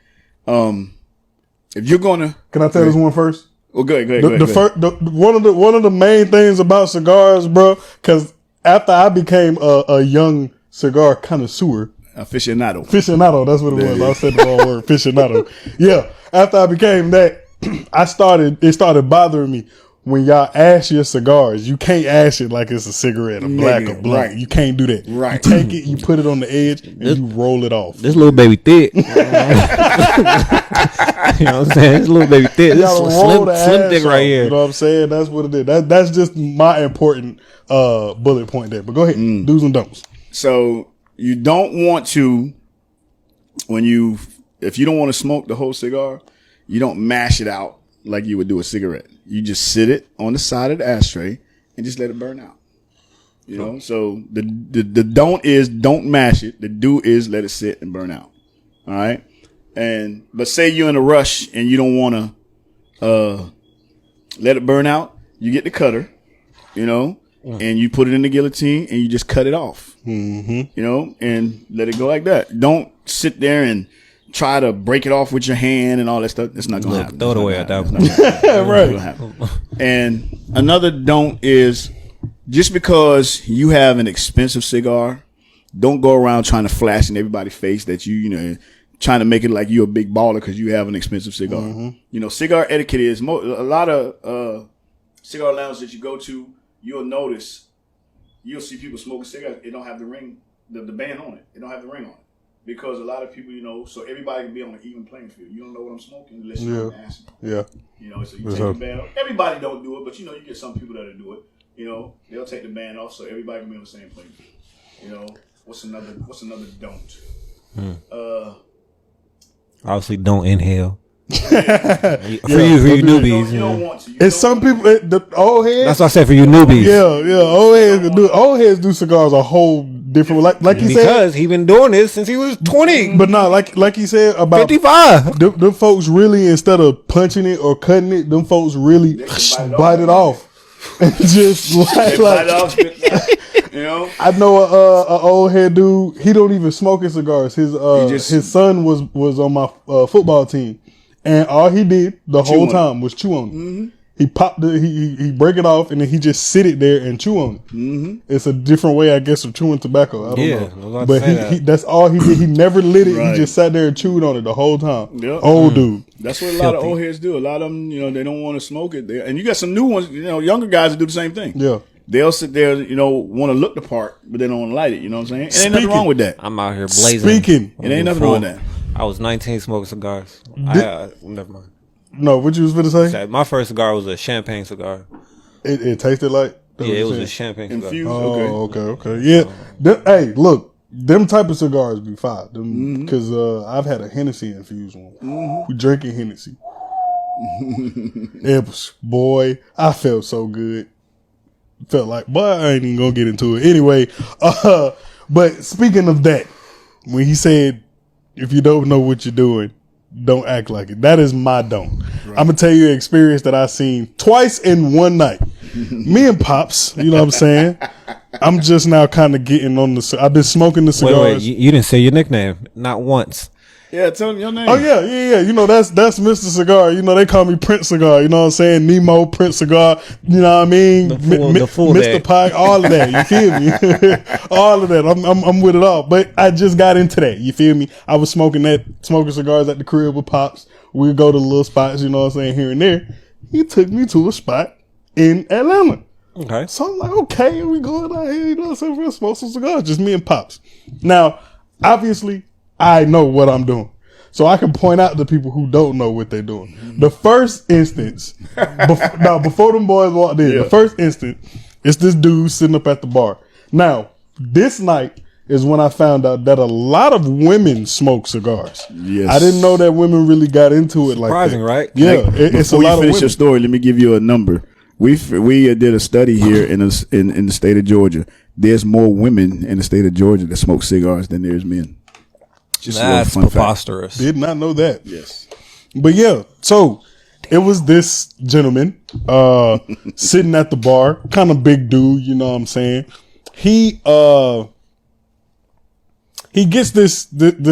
If you're gonna, can I tell this one first? Well, go ahead. One of the main things about cigars, bro, because after I became a young cigar connoisseur. Aficionado, that's what it was. I said the wrong word. Aficionado. Yeah. After I became that, it started bothering me when y'all ash your cigars. You can't ash it like it's a cigarette, a black or blank. Right. You can't do that. Right. You take it, you put it on the edge, and you roll it off. This little baby thick. You know what I'm saying? This little baby thick. This slim thick right here. You know what I'm saying? That's what it is. That's just my important bullet point there. But go ahead. Do's and don'ts. So you don't want to, if you don't want to smoke the whole cigar, you don't mash it out like you would do a cigarette. You just sit it on the side of the ashtray and just let it burn out. You know, so the don't is don't mash it. The do is let it sit and burn out. All right. But say you're in a rush and you don't want to let it burn out, you get the cutter, you know, and you put it in the guillotine and you just cut it off. You know, and let it go like that. Don't sit there and try to break it off with your hand and all that stuff. It's not going to happen. Throw it away at that point. Right. And another don't is just because you have an expensive cigar, don't go around trying to flash in everybody's face that you know, trying to make it like you're a big baller because you have an expensive cigar. You know, cigar etiquette is a lot of cigar lounges that you go to, you'll see people smoking cigarettes. It don't have the ring, the band on it. It don't have the ring on it. Because a lot of people, you know, so everybody can be on an even playing field. You don't know what I'm smoking unless you're asking. Yeah. You know, so you take the band off. Everybody don't do it, but you know, you get some people that'll do it. You know, they'll take the band off so everybody can be on the same playing field. You know, what's another don't? Obviously, don't inhale. For you newbies, you don't want to. It's some people, the old heads. That's what I said for you newbies. Yeah. Old heads do cigars a whole different way. Like you said, because he been doing this since he was 20. But no, like he said about 55. Them folks really, instead of punching it or cutting it, them folks really bite it off. And just like bite it off, you know. I know a old head dude. He don't even smoke his cigars. His son was on my football team. And all he did the whole time was chew on it. He popped it, he break it off, and then he just sit it there and chew on it. It's a different way, I guess, of chewing tobacco. I don't know. But that's all he did. He never lit it. He just sat there and chewed on it the whole time. Yep. Old dude. That's what a lot of old heads do. A lot of them, you know, they don't want to smoke it. And you got some new ones, you know, younger guys that do the same thing. Yeah. They'll sit there, you know, want to look the part, but they don't want to light it. You know what I'm saying? It ain't nothing wrong with that. I'm out here blazing. Speaking. It ain't nothing wrong with that. I was 19 smoking cigars. Never mind. No, what you was going to say? My first cigar was a champagne cigar. It tasted like? Yeah, it was a champagne cigar. Infused? Oh, okay. Yeah. Hey, look, them type of cigars be fire. Because I've had a Hennessy infused one. We drinking Hennessy. It was, boy, I felt so good. Felt like, but I ain't even gonna get into it anyway. But speaking of that, when he said, if you don't know what you're doing, don't act like it. That is my don't. Right. I'm gonna tell you an experience that I seen twice in one night. Me and Pops, you know what I'm saying? I'm just now kind of getting on the. I've been smoking the cigars. Wait, you didn't say your nickname, not once. Yeah, tell me your name. Oh yeah. You know that's Mr. Cigar. You know they call me Prince Cigar. You know what I'm saying? Nemo, Prince Cigar. You know what I mean? The full Mr. Pike, all of that. You feel me? All of that. I'm with it all. But I just got into that. You feel me? I was smoking cigars at the crib with Pops. We'd go to little spots. You know what I'm saying? Here and there. He took me to a spot in Atlanta. Okay. So I'm like, okay, we going out here. You know what I'm saying? We'll smoke some cigars. Just me and Pops. Now, obviously, I know what I'm doing. So I can point out to people who don't know what they're doing. The first instance, before them boys walked in, the first instance, it's this dude sitting up at the bar. Now, this night is when I found out that a lot of women smoke cigars. Yes. I didn't know that women really got into it like that. Surprising, right? Yeah, it's a lot of women. Before you finish your story, let me give you a number. We did a study here in the state of Georgia. There's more women in the state of Georgia that smoke cigars than there's men. Just that's preposterous. Fact. Did not know that. Yes. But yeah, so it was this gentleman sitting at the bar, kind of big dude, you know what I'm saying? He gets this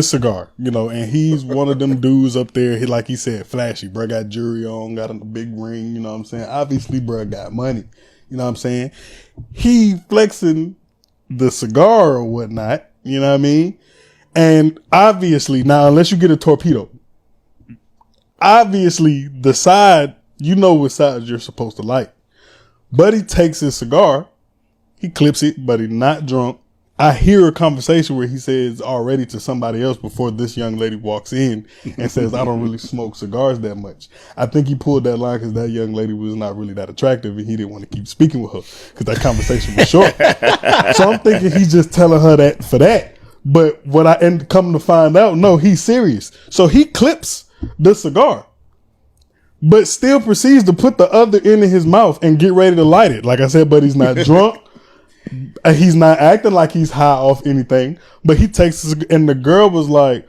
cigar, you know, and he's one of them dudes up there. He, like he said, flashy. Bro got jewelry on, got a big ring, you know what I'm saying? Obviously, bro got money, you know what I'm saying? He flexing the cigar or whatnot, you know what I mean? And obviously, now, unless you get a torpedo, obviously the side, you know what sides you're supposed to light. Buddy takes his cigar, he clips it, but he's not drunk. I hear a conversation where he says already to somebody else before this young lady walks in and says, I don't really smoke cigars that much. I think he pulled that line because that young lady was not really that attractive and he didn't want to keep speaking with her because that conversation was short. So I'm thinking he's just telling her that for that. But what I come to find out, no, he's serious. So he clips the cigar, but still proceeds to put the other end in his mouth and get ready to light it. Like I said, but he's not drunk. He's not acting like he's high off anything, but he takes and the girl was like,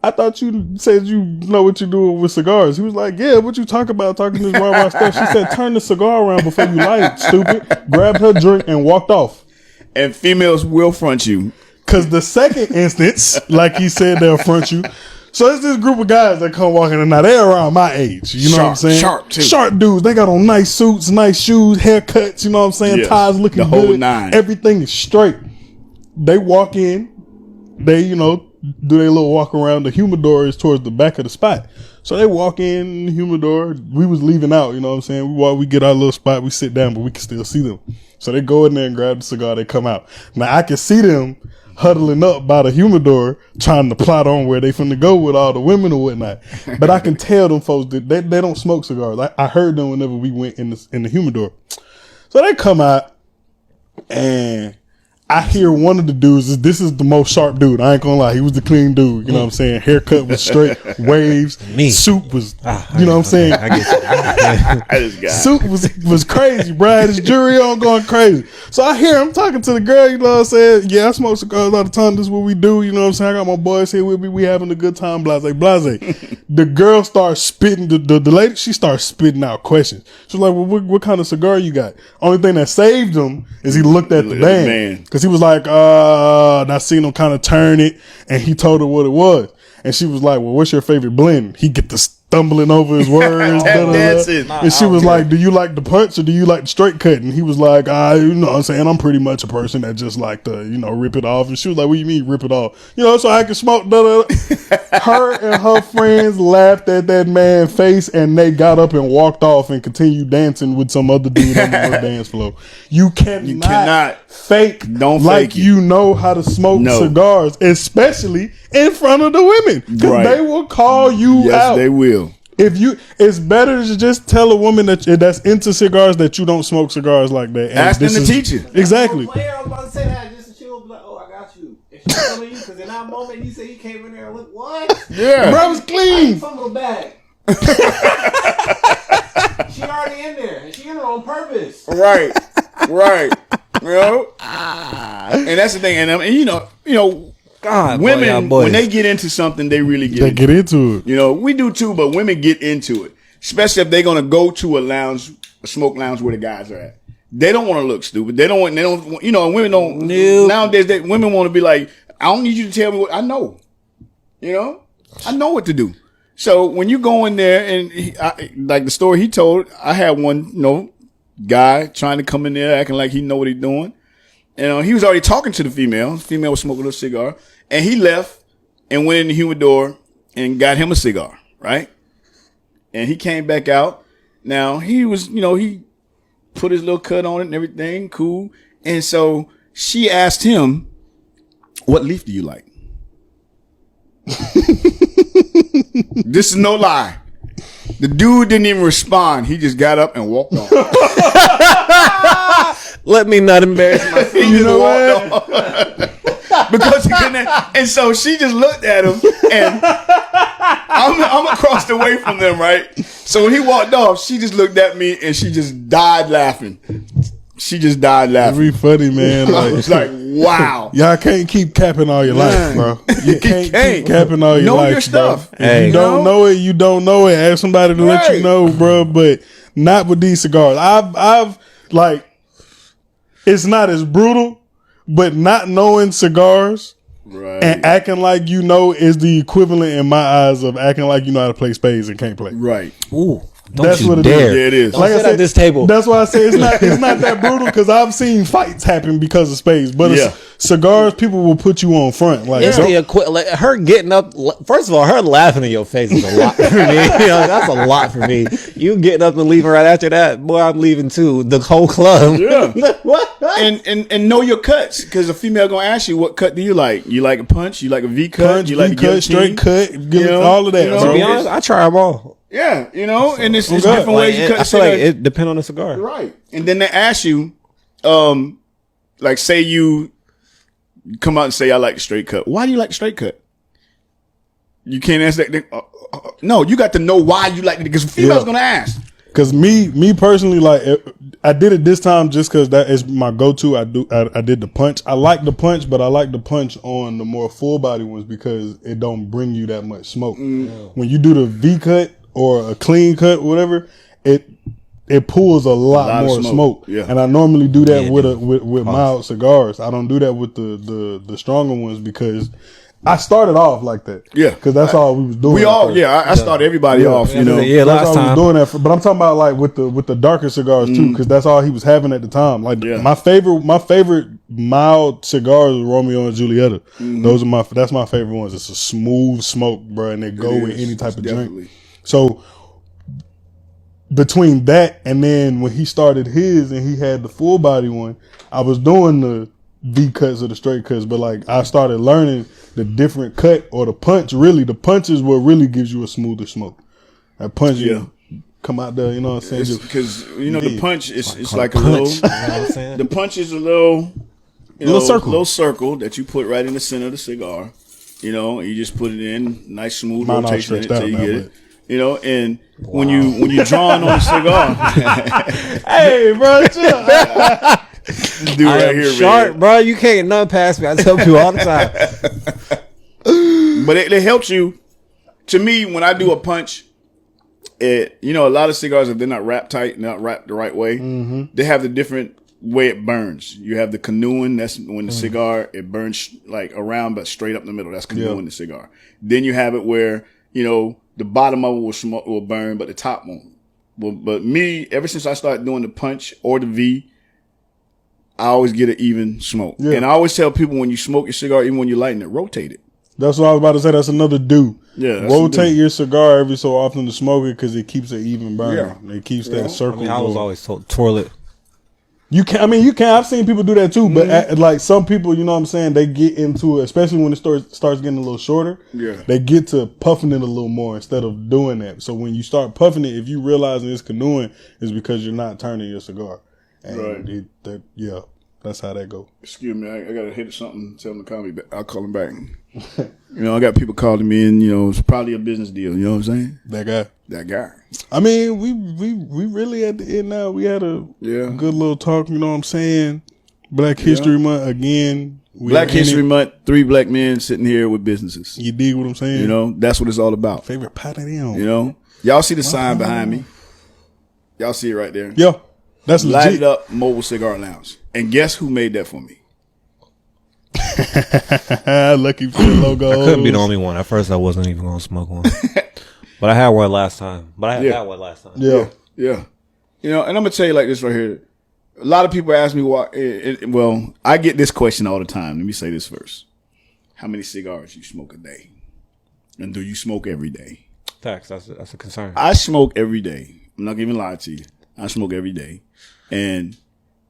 I thought you said you know what you're doing with cigars. He was like, yeah, what you talking this rah-rah stuff? She said, turn the cigar around before you light it, stupid. Grabbed her drink and walked off. And females will front you. Because the second instance, like he said, they'll front you. So it's this group of guys that come walking in. Now they're around my age. You know what I'm saying? Sharp, too. Sharp dudes. They got on nice suits, nice shoes, haircuts. You know what I'm saying? Yes. Ties looking the whole good. Nine. Everything is straight. They walk in. They, you know, do their little walk around. The humidor is towards the back of the spot. So they walk in the humidor. We was leaving out. You know what I'm saying? We get our little spot. We sit down, but we can still see them. So they go in there and grab the cigar. They come out. Now I can see them huddling up by the humidor trying to plot on where they finna go with all the women or whatnot. But I can tell them folks that they don't smoke cigars. I heard them whenever we went in the humidor. So they come out and I hear one of the dudes, this is the most sharp dude. I ain't gonna lie. He was the clean dude. You know what I'm saying? Haircut was straight, waves. Suit was, you know what I'm saying? I get you. Suit was crazy, bro. Had his jewelry on going crazy. So I hear him talking to the girl, you know what I'm saying? Yeah, I smoke cigars all the time. This is what we do. You know what I'm saying? I got my boys here with me. We having a good time, blase, blase. The girl starts spitting, the lady, she starts spitting out questions. She's like, well, what kind of cigar you got? Only thing that saved him is he looked at the band. Because he was like, and I seen him kind of turn it, and he told her what it was. And she was like, well, what's your favorite blend? He get the stumbling over his words. That's it. And she was like, do you like the punch or do you like the straight cut? And he was like, you know what I'm saying? I'm pretty much a person that just like to, you know, rip it off. And she was like, what do you mean rip it off? You know, so I can smoke. Her and her friends laughed at that man's face and they got up and walked off and continued dancing with some other dude on the dance floor. You cannot fake like you know how to smoke cigars, especially in front of the women. Because they will call you out. Yes, they will. It's better to just tell a woman that's into cigars that you don't smoke cigars like that. And ask them to teach you. Exactly. I was about to say that just she'll be like, oh, I got you. And Because in that moment, you said he came in there and looked, what? Yeah. Bro, was clean. Some little bag. She already in there. And she in there on purpose. Right. You know? And that's the thing. And you know, God, women, boy, when they get into something, they really They get get into it. You know, we do too, but women get into it. Especially if they're going to go to a smoke lounge where the guys are at. They don't want to look stupid. They don't want, you know, women don't, nowadays, women want to be like, I don't need you to tell me what I know. You know? I know what to do. So when you go in there and like the story he told, I had one, you know, guy trying to come in there acting like he know what he's doing. And he was already talking to the female. The female was smoking a cigar. And he left and went in the humidor and got him a cigar, right? And he came back out. Now, he was, you know, he put his little cut on it and everything, cool. And so she asked him, what leaf do you like? This is no lie. The dude didn't even respond. He just got up and walked off. Let me not embarrass myself. He just walked off. Because he couldn't. And so she just looked at him, and I'm across the way from them, right? So when he walked off, she just looked at me and she just died laughing. Very funny, man. I was like, wow. Y'all can't keep capping all your life, bro. You can't keep capping all your know life, your stuff. Bro. If you don't know it, you don't know it. Ask somebody to let you know, bro. But not with these cigars. I've like, it's not as brutal, but not knowing cigars and acting like you know is the equivalent in my eyes of acting like you know how to play spades and can't play. Right. Ooh. That's what it is. Yeah, it is. Like I said, at this table. That's why I say it's not that brutal because I've seen fights happen because of spades. But cigars, people will put you on front. Like, It's like her getting up. First of all, her laughing in your face is a lot for me. You know, that's a lot for me. You getting up and leaving right after that, boy, I'm leaving too. The whole club. Yeah. What? And know your cuts, because a female gonna ask you, what cut do you like? You like a punch? You like a V cut? punch, you like V-cut, straight cut, all of that. know, To be bro. honest, I try them all. Yeah, you know, and it's good. different ways you cut I the feel like cigar. it depends on the cigar. Right. And then they ask you, like say you come out and say, I like the straight cut. Why do you like the straight cut? You can't answer that. No, you got to know why you like it, because female's going to ask. Because me personally, like I did it this time just because that is my go-to. I did the punch. I like the punch, but I like the punch on the more full body ones because it don't bring you that much smoke. When you do the V cut or a clean cut, whatever, it pulls a lot more smoke. Yeah. And I normally do that with mild cigars. I don't do that with the stronger ones because I started off like that. Yeah. Because that's all we was doing. I started everybody off, you know. Yeah, That's last all time. I was doing that but I'm talking about like with the darker cigars too, because that's all he was having at the time. Like my favorite mild cigars are Romeo and Julieta. That's my favorite ones. It's a smooth smoke, bro, and they go with any type of drink. So between that and then when he started his and he had the full body one, I was doing the V cuts or the straight cuts, but like I started learning the different cut or the punch. Really, the punch is what really gives you a smoother smoke. That punch, you come out there, you know what I'm saying? Because the punch is like a punch. little. You know what I'm saying? The punch is a little, Little circle that you put right in the center of the cigar. You know, you just put it in, nice smooth Mine all rotation stretched until you out get now, it. You know, and when you drawing on the cigar, Hey, bro, chill. this dude I right am here, sharp, man. bro. You can't none pass me. I tell people all the time. But it helps you. To me, when I do a punch, a lot of cigars, if they're not wrapped tight, not wrapped the right way, they have the different way it burns. You have the canoeing. That's when the cigar, it burns like around but straight up the middle. That's canoeing the cigar. Then you have it where, the bottom of it will burn, but the top won't. But me, ever since I started doing the punch or the V, I always get an even smoke. Yeah. And I always tell people, when you smoke your cigar, even when you're lighting it, rotate it. That's what I was about to say. That's another do. Yeah, that's rotate your cigar every so often to smoke it because it keeps it even burn. Yeah. It keeps that circle. I was going. always told twirl it. You can. I've seen people do that too, but like some people, you know what I'm saying, they get into it, especially when it starts getting a little shorter. Yeah. They get to puffing it a little more instead of doing that. So when you start puffing it, if you realize it's canoeing, it's because you're not turning your cigar. And Right. That's how that go. Excuse me, I gotta hit something. Tell him to call me back. I'll call him back. I got people calling me, and it's probably a business deal. You know what I'm saying? That guy. I mean, we really at the end now. We had a good little talk. You know what I'm saying? Black History Month again. Black History Month. 3 black men sitting here with businesses. You dig what I'm saying? That's what it's all about. Favorite part of them. Y'all see the sign behind me? Y'all see it right there? Yeah, that's legit. Lighted Up Mobile Cigar Lounge. And guess who made that for me? Lucky for the logo. I couldn't be the only one. At first, I wasn't even going to smoke one. But I had one last time. Yeah. And I'm going to tell you like this right here. A lot of people ask me why. I get this question all the time. Let me say this first. How many cigars you smoke a day? And do you smoke every day? Facts. That's a concern. I smoke every day. I'm not even lying to you. I smoke every day. And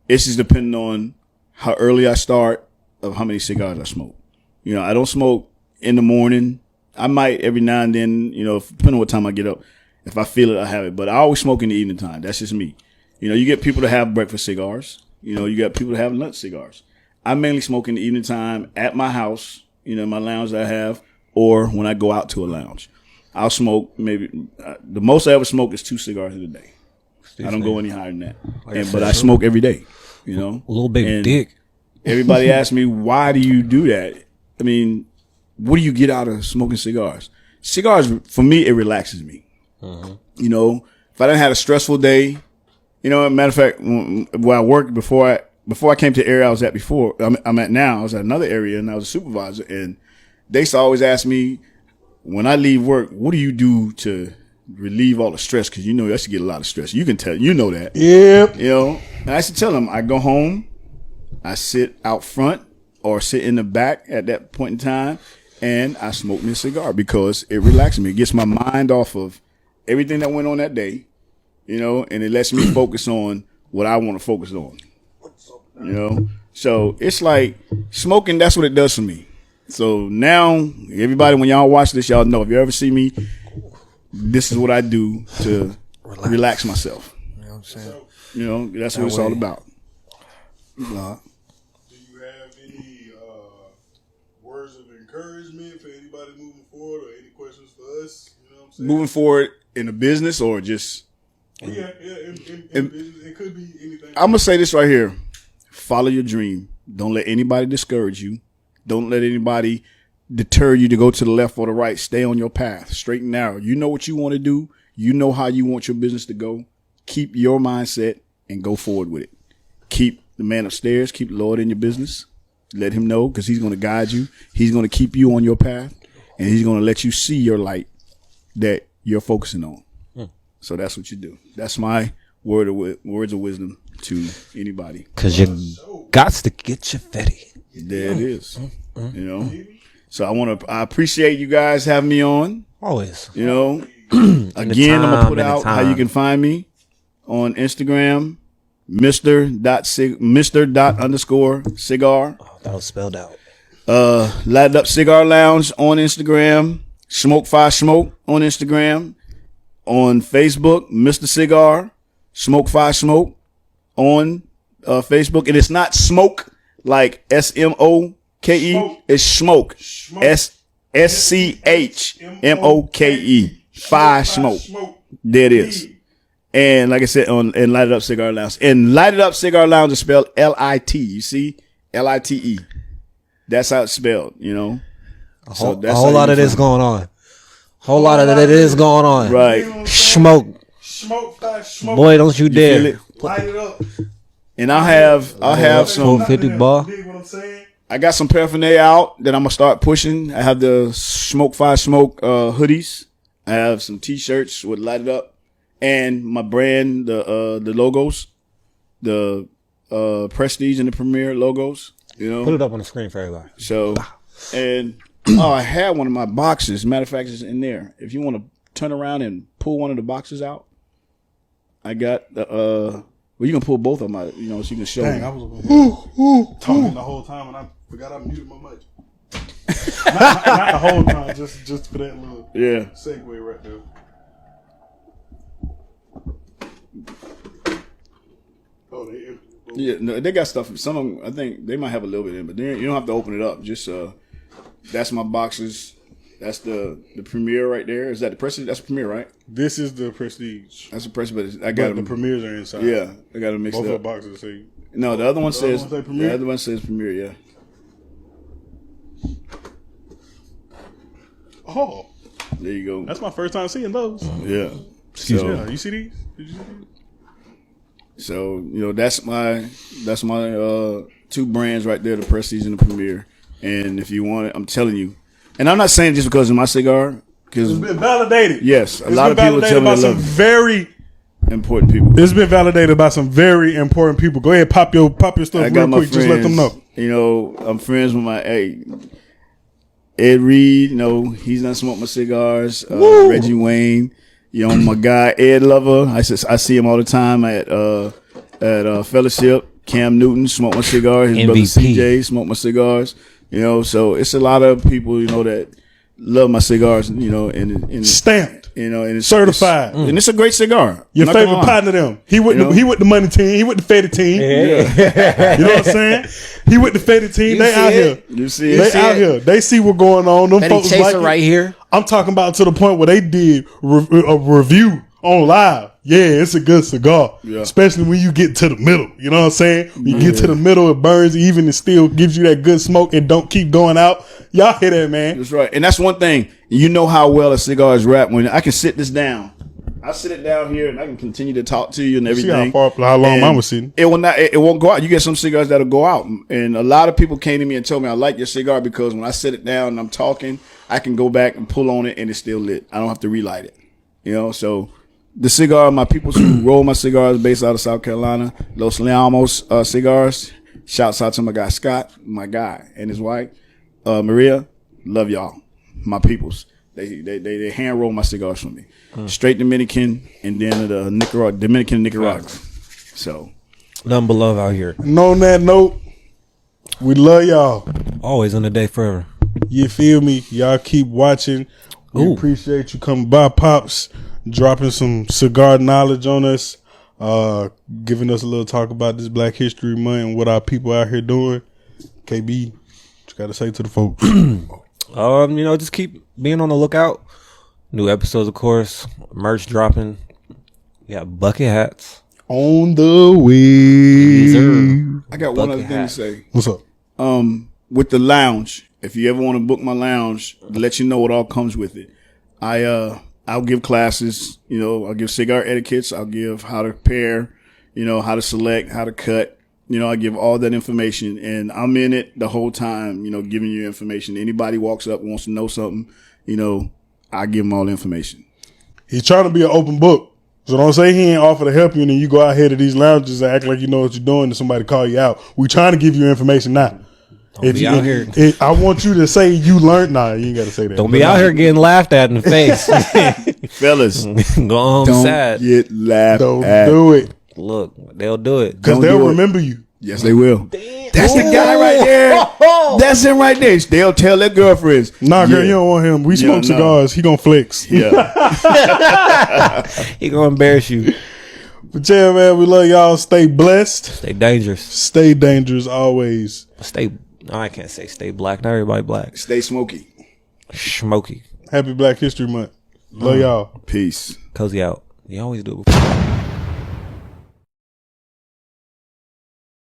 it's just depending on how early I start of how many cigars I smoke. I don't smoke in the morning. I might every now and then, depending on what time I get up. If I feel it, I have it. But I always smoke in the evening time. That's just me. You get people to have breakfast cigars. You got people to have lunch cigars. I mainly smoke in the evening time at my house, my lounge that I have, or when I go out to a lounge. I'll smoke maybe, the most I ever smoke is 2 cigars in a day. I don't go any higher than that. But I smoke every day, A little big dick. Everybody asks me, why do you do that? I mean, what do you get out of smoking cigars? Cigars, for me, it relaxes me. If I didn't have a stressful day, matter of fact, where I worked before I came to the area I was at before, I'm at now, I was at another area and I was a supervisor, and they used to always ask me, when I leave work, what do you do to relieve all the stress? Because I used to get a lot of stress. You can tell, that. Yep. And I used to tell them, I go home, I sit out front or sit in the back at that point in time, and I smoke me a cigar because it relaxes me. It gets my mind off of everything that went on that day, and it lets me focus on what I want to focus on. So it's like smoking, that's what it does for me. So now, everybody, when y'all watch this, y'all know, if you ever see me, this is what I do to relax myself. You know what I'm saying? That's what it's all about. Do you have any words of encouragement for anybody moving forward, or any questions for us? You know what I'm saying? Moving forward in the business or just? In business. It could be anything. I'm going to say this right here. Follow your dream. Don't let anybody discourage you. Don't let anybody deter you to go to the left or the right. Stay on your path, straight and narrow. You know what you want to do. You know how you want your business to go. Keep your mindset and go forward with it. Keep the man upstairs. Keep the Lord in your business. Let him know, because he's going to guide you. He's going to keep you on your path, and he's going to let you see your light that you're focusing on. So that's what you do. That's my words of wisdom to anybody. Because you got to get your fetty. There it is. So I appreciate you guys having me on. Always. Again, I'm gonna put out how you can find me on Instagram, Mr._cigar. Oh, that was spelled out. Lighted Up Cigar Lounge on Instagram, Smoke 5 Smoke on Instagram, on Facebook, Mr. Cigar, Smoke 5 Smoke on Facebook, and it's not smoke like SMOKE. It's smoke. SCHMOKE. 5 Smoke. There it is. And like I said, on Lighted Up Cigar Lounge. And Lighted Up Cigar Lounge is spelled LIT. You see? LITE. That's how it's spelled, A whole lot of this going on. Whole lot of it is going on. Right. Smoke. Smoke 5 Smoke. Boy, don't you dare. Feel it? Light it up. And I'll have some 50 bar. Dig what I'm saying? I got some paraphernalia out that I'm gonna start pushing. I have the Smoke 5 Smoke hoodies. I have some T-shirts with Lighted Up, and my brand, the logos, the Prestige and the Premier logos. Put it up on the screen for everybody. So, and I had one of my boxes. Matter of fact, it's in there. If you want to turn around and pull one of the boxes out, I got the. Well, you can pull both of them out, so you can show Dang, me. I was over here talking the whole time, and I forgot I muted my mic. not the whole time, just for that little segue right there. Oh, Yeah, no, they got stuff. Some of them, I think they might have a little bit in, but you don't have to open it up. Just that's my boxes. That's the Premier right there. Is that the Prestige? That's Premier, right? This is the Prestige. That's the Prestige, but I got the Premiers are inside. Yeah, I got to mix Both it of up. the boxes say. No, the other one says say Premier? The other one says Premier. Yeah. Oh, There you go. that's my first time seeing those. Yeah. Excuse So- me. Yeah, you see these? Did you see these? So that's my two brands right there, the Prestige and the Premier. And if you want it, I'm telling you. And I'm not saying just because of my cigar, because It's been validated. yes, a It's lot of been people tell validated me by they some love it. very. Important people. It's been validated by some very important people. Go ahead, pop your stuff I real got my quick. friends. Just let them know. You know, I'm friends with my Ed Reed. You know, he's done smoke my cigars. Reggie Wayne. You know, my guy Ed Lover. I see him all the time at Fellowship. Cam Newton smoke my cigar. His brother CJ smoke my cigars. You know, so it's a lot of people, you know, that love my cigars. You know, and Stamped. you know, and it's Certified. and it's a great cigar. Your I'm not gonna favorite lie. partner, them. He with You know? he with the money team. He with the Fetty team. You know what I'm saying? He with the Fetty team. They see out it? here. You see, They it? out here. They see what's going on. Them Fetty folks Chaser like it. right here. I'm talking about to the point where they did a review on live. Yeah, it's a good cigar. Yeah. Especially when you get to the middle. You know what I'm saying? When you get to the middle, it burns even and still gives you that good smoke and don't keep going out. Y'all hear that, man? That's right. And that's one thing. You know how well a cigar is wrapped when I can sit this down. I sit it down here and I can continue to talk to you and See everything. how long And mine was sitting. It will not. It won't go out. You get some cigars that'll go out, and a lot of people came to me and told me I like your cigar because when I sit it down and I'm talking, I can go back and pull on it and it's still lit. I don't have to relight it. You know, so the cigar, my people who roll my cigars based out of South Carolina, Los Leamos cigars. Shouts out to my guy Scott, my guy, and his wife Maria. Love y'all, my peoples. They hand roll my cigars for me, straight Dominican and then the Dominican Nicaragua. So Nothing but love out here. And on that note, we love y'all. Always on the day forever. You feel me? Y'all keep watching. We appreciate you coming by, Pops, dropping some cigar knowledge on us, giving us a little talk about this Black History Month and what our people out here doing. KB, what you got to say to the folks? You know, just keep being on the lookout. New episodes, of course. Merch dropping. We got bucket hats. On the way. sir. I got one Bucket other thing hat. to say. What's up? With the lounge, if you ever want to book my lounge, to let you know what all comes with it. I'll give classes, you know, I'll give cigar etiquettes, I'll give how to pair, you know, how to select, how to cut, you know, I give all that information and I'm in it the whole time, you know, giving you information. Anybody walks up and wants to know something, you know, I give them all the information. He's trying to be an open book. So don't say he ain't offer to help you and then you go out here to these lounges and act like you know what you're doing and somebody call you out. We trying to give you information now. Don't be out here. I want you to say you learned. Nah, you ain't got to say that. Don't be out here getting laughed at in the face. Fellas, Go home don't sad. get laughed Don't at. do it. Look, they'll do it. Because Don't they'll do it. remember you. Yes, they will. That's the guy right there. That's him right there. They'll tell their girlfriends. Nah, girl, Yeah. you don't want him. We smoke no. cigars. He gonna flex. Yeah. He gonna embarrass you. But yeah, man, we love y'all. Stay blessed. Stay dangerous. Stay dangerous always. Stay. No, I can't say stay black. Not everybody black. Stay smoky. Smoky. Happy Black History Month. Love y'all. Peace. Cozy out. You always do it before.